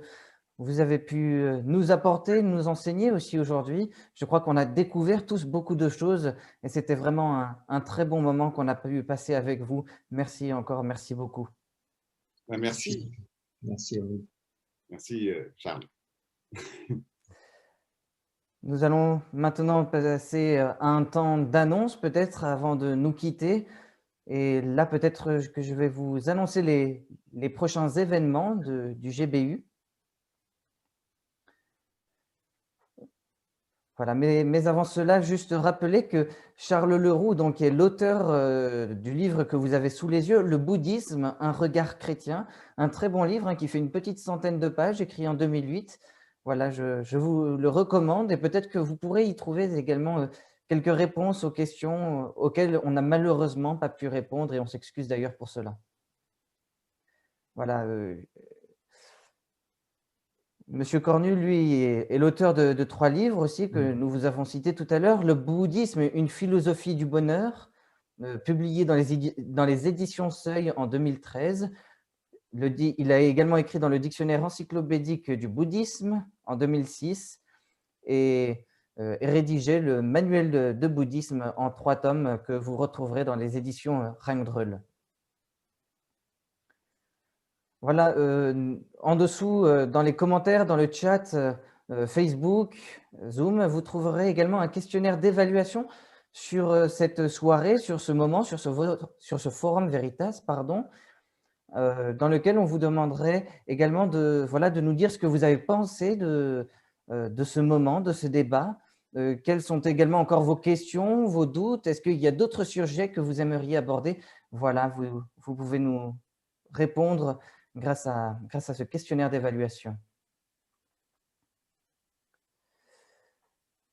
vous avez pu nous apporter, nous enseigner aussi aujourd'hui. Je crois qu'on a découvert tous beaucoup de choses et c'était vraiment un très bon moment qu'on a pu passer avec vous. Merci encore, merci beaucoup. Merci. Merci à vous. Merci, Charles. Nous allons maintenant passer à un temps d'annonce peut-être avant de nous quitter. Et là, peut-être que je vais vous annoncer les prochains événements du GBU. Voilà, mais avant cela, juste rappeler que Charles Leroux, donc, qui est l'auteur du livre que vous avez sous les yeux, Le bouddhisme, un regard chrétien, un très bon livre qui fait une petite centaine de pages, écrit en 2008. Voilà, je vous le recommande et peut-être que vous pourrez y trouver également quelques réponses aux questions auxquelles on n'a malheureusement pas pu répondre et on s'excuse d'ailleurs pour cela. Voilà. Monsieur Cornu, lui, est l'auteur de 3 livres aussi que nous vous avons cités tout à l'heure. Le bouddhisme, une philosophie du bonheur, publié dans les éditions Seuil en 2013. Il a également écrit dans le dictionnaire encyclopédique du bouddhisme en 2006 et rédigé le manuel de bouddhisme en 3 tomes que vous retrouverez dans les éditions Rangdröll. Voilà, en dessous, dans les commentaires, dans le chat Facebook, Zoom, vous trouverez également un questionnaire d'évaluation sur cette soirée, sur ce moment, sur ce forum Veritas, pardon, dans lequel on vous demanderait également de nous dire ce que vous avez pensé de ce moment, de ce débat. Quelles sont également encore vos questions, vos doutes? Est-ce qu'il y a d'autres sujets que vous aimeriez aborder? Voilà, vous pouvez nous répondre grâce à ce questionnaire d'évaluation.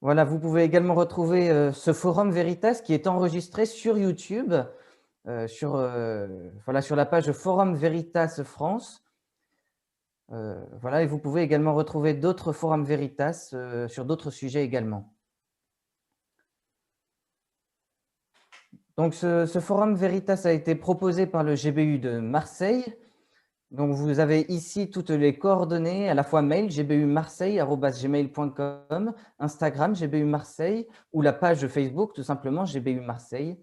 Voilà, vous pouvez également retrouver ce forum Veritas qui est enregistré sur YouTube, sur la page Forum Veritas France. Voilà, et vous pouvez également retrouver d'autres forums Veritas sur d'autres sujets également. Donc, ce forum Veritas a été proposé par le GBU de Marseille. Donc, vous avez ici toutes les coordonnées, à la fois mail, gbumarseille@gmail.com, Instagram, GBU Marseille, ou la page Facebook, tout simplement, GBU Marseille.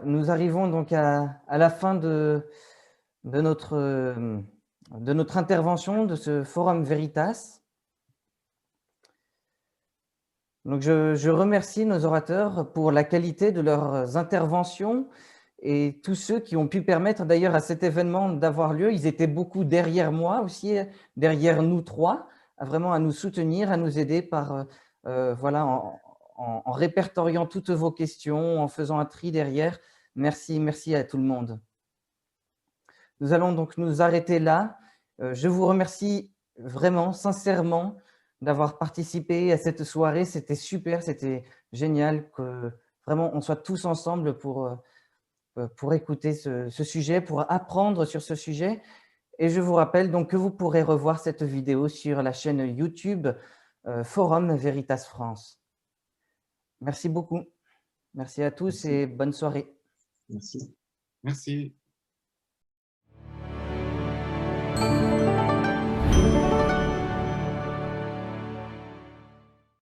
Nous arrivons donc à la fin de notre intervention, de ce forum Veritas. Donc, je remercie nos orateurs pour la qualité de leurs interventions et tous ceux qui ont pu permettre d'ailleurs à cet événement d'avoir lieu. Ils étaient beaucoup derrière moi aussi, derrière nous trois, vraiment à nous soutenir, à nous aider par, en répertoriant toutes vos questions, en faisant un tri derrière. Merci à tout le monde. Nous allons donc nous arrêter là. Je vous remercie vraiment, sincèrement, d'avoir participé à cette soirée. C'était super, c'était génial que vraiment on soit tous ensemble pour écouter ce sujet, pour apprendre sur ce sujet. Et je vous rappelle donc que vous pourrez revoir cette vidéo sur la chaîne YouTube Forum Veritas France. Merci beaucoup. Merci à tous et bonne soirée. Merci. Merci.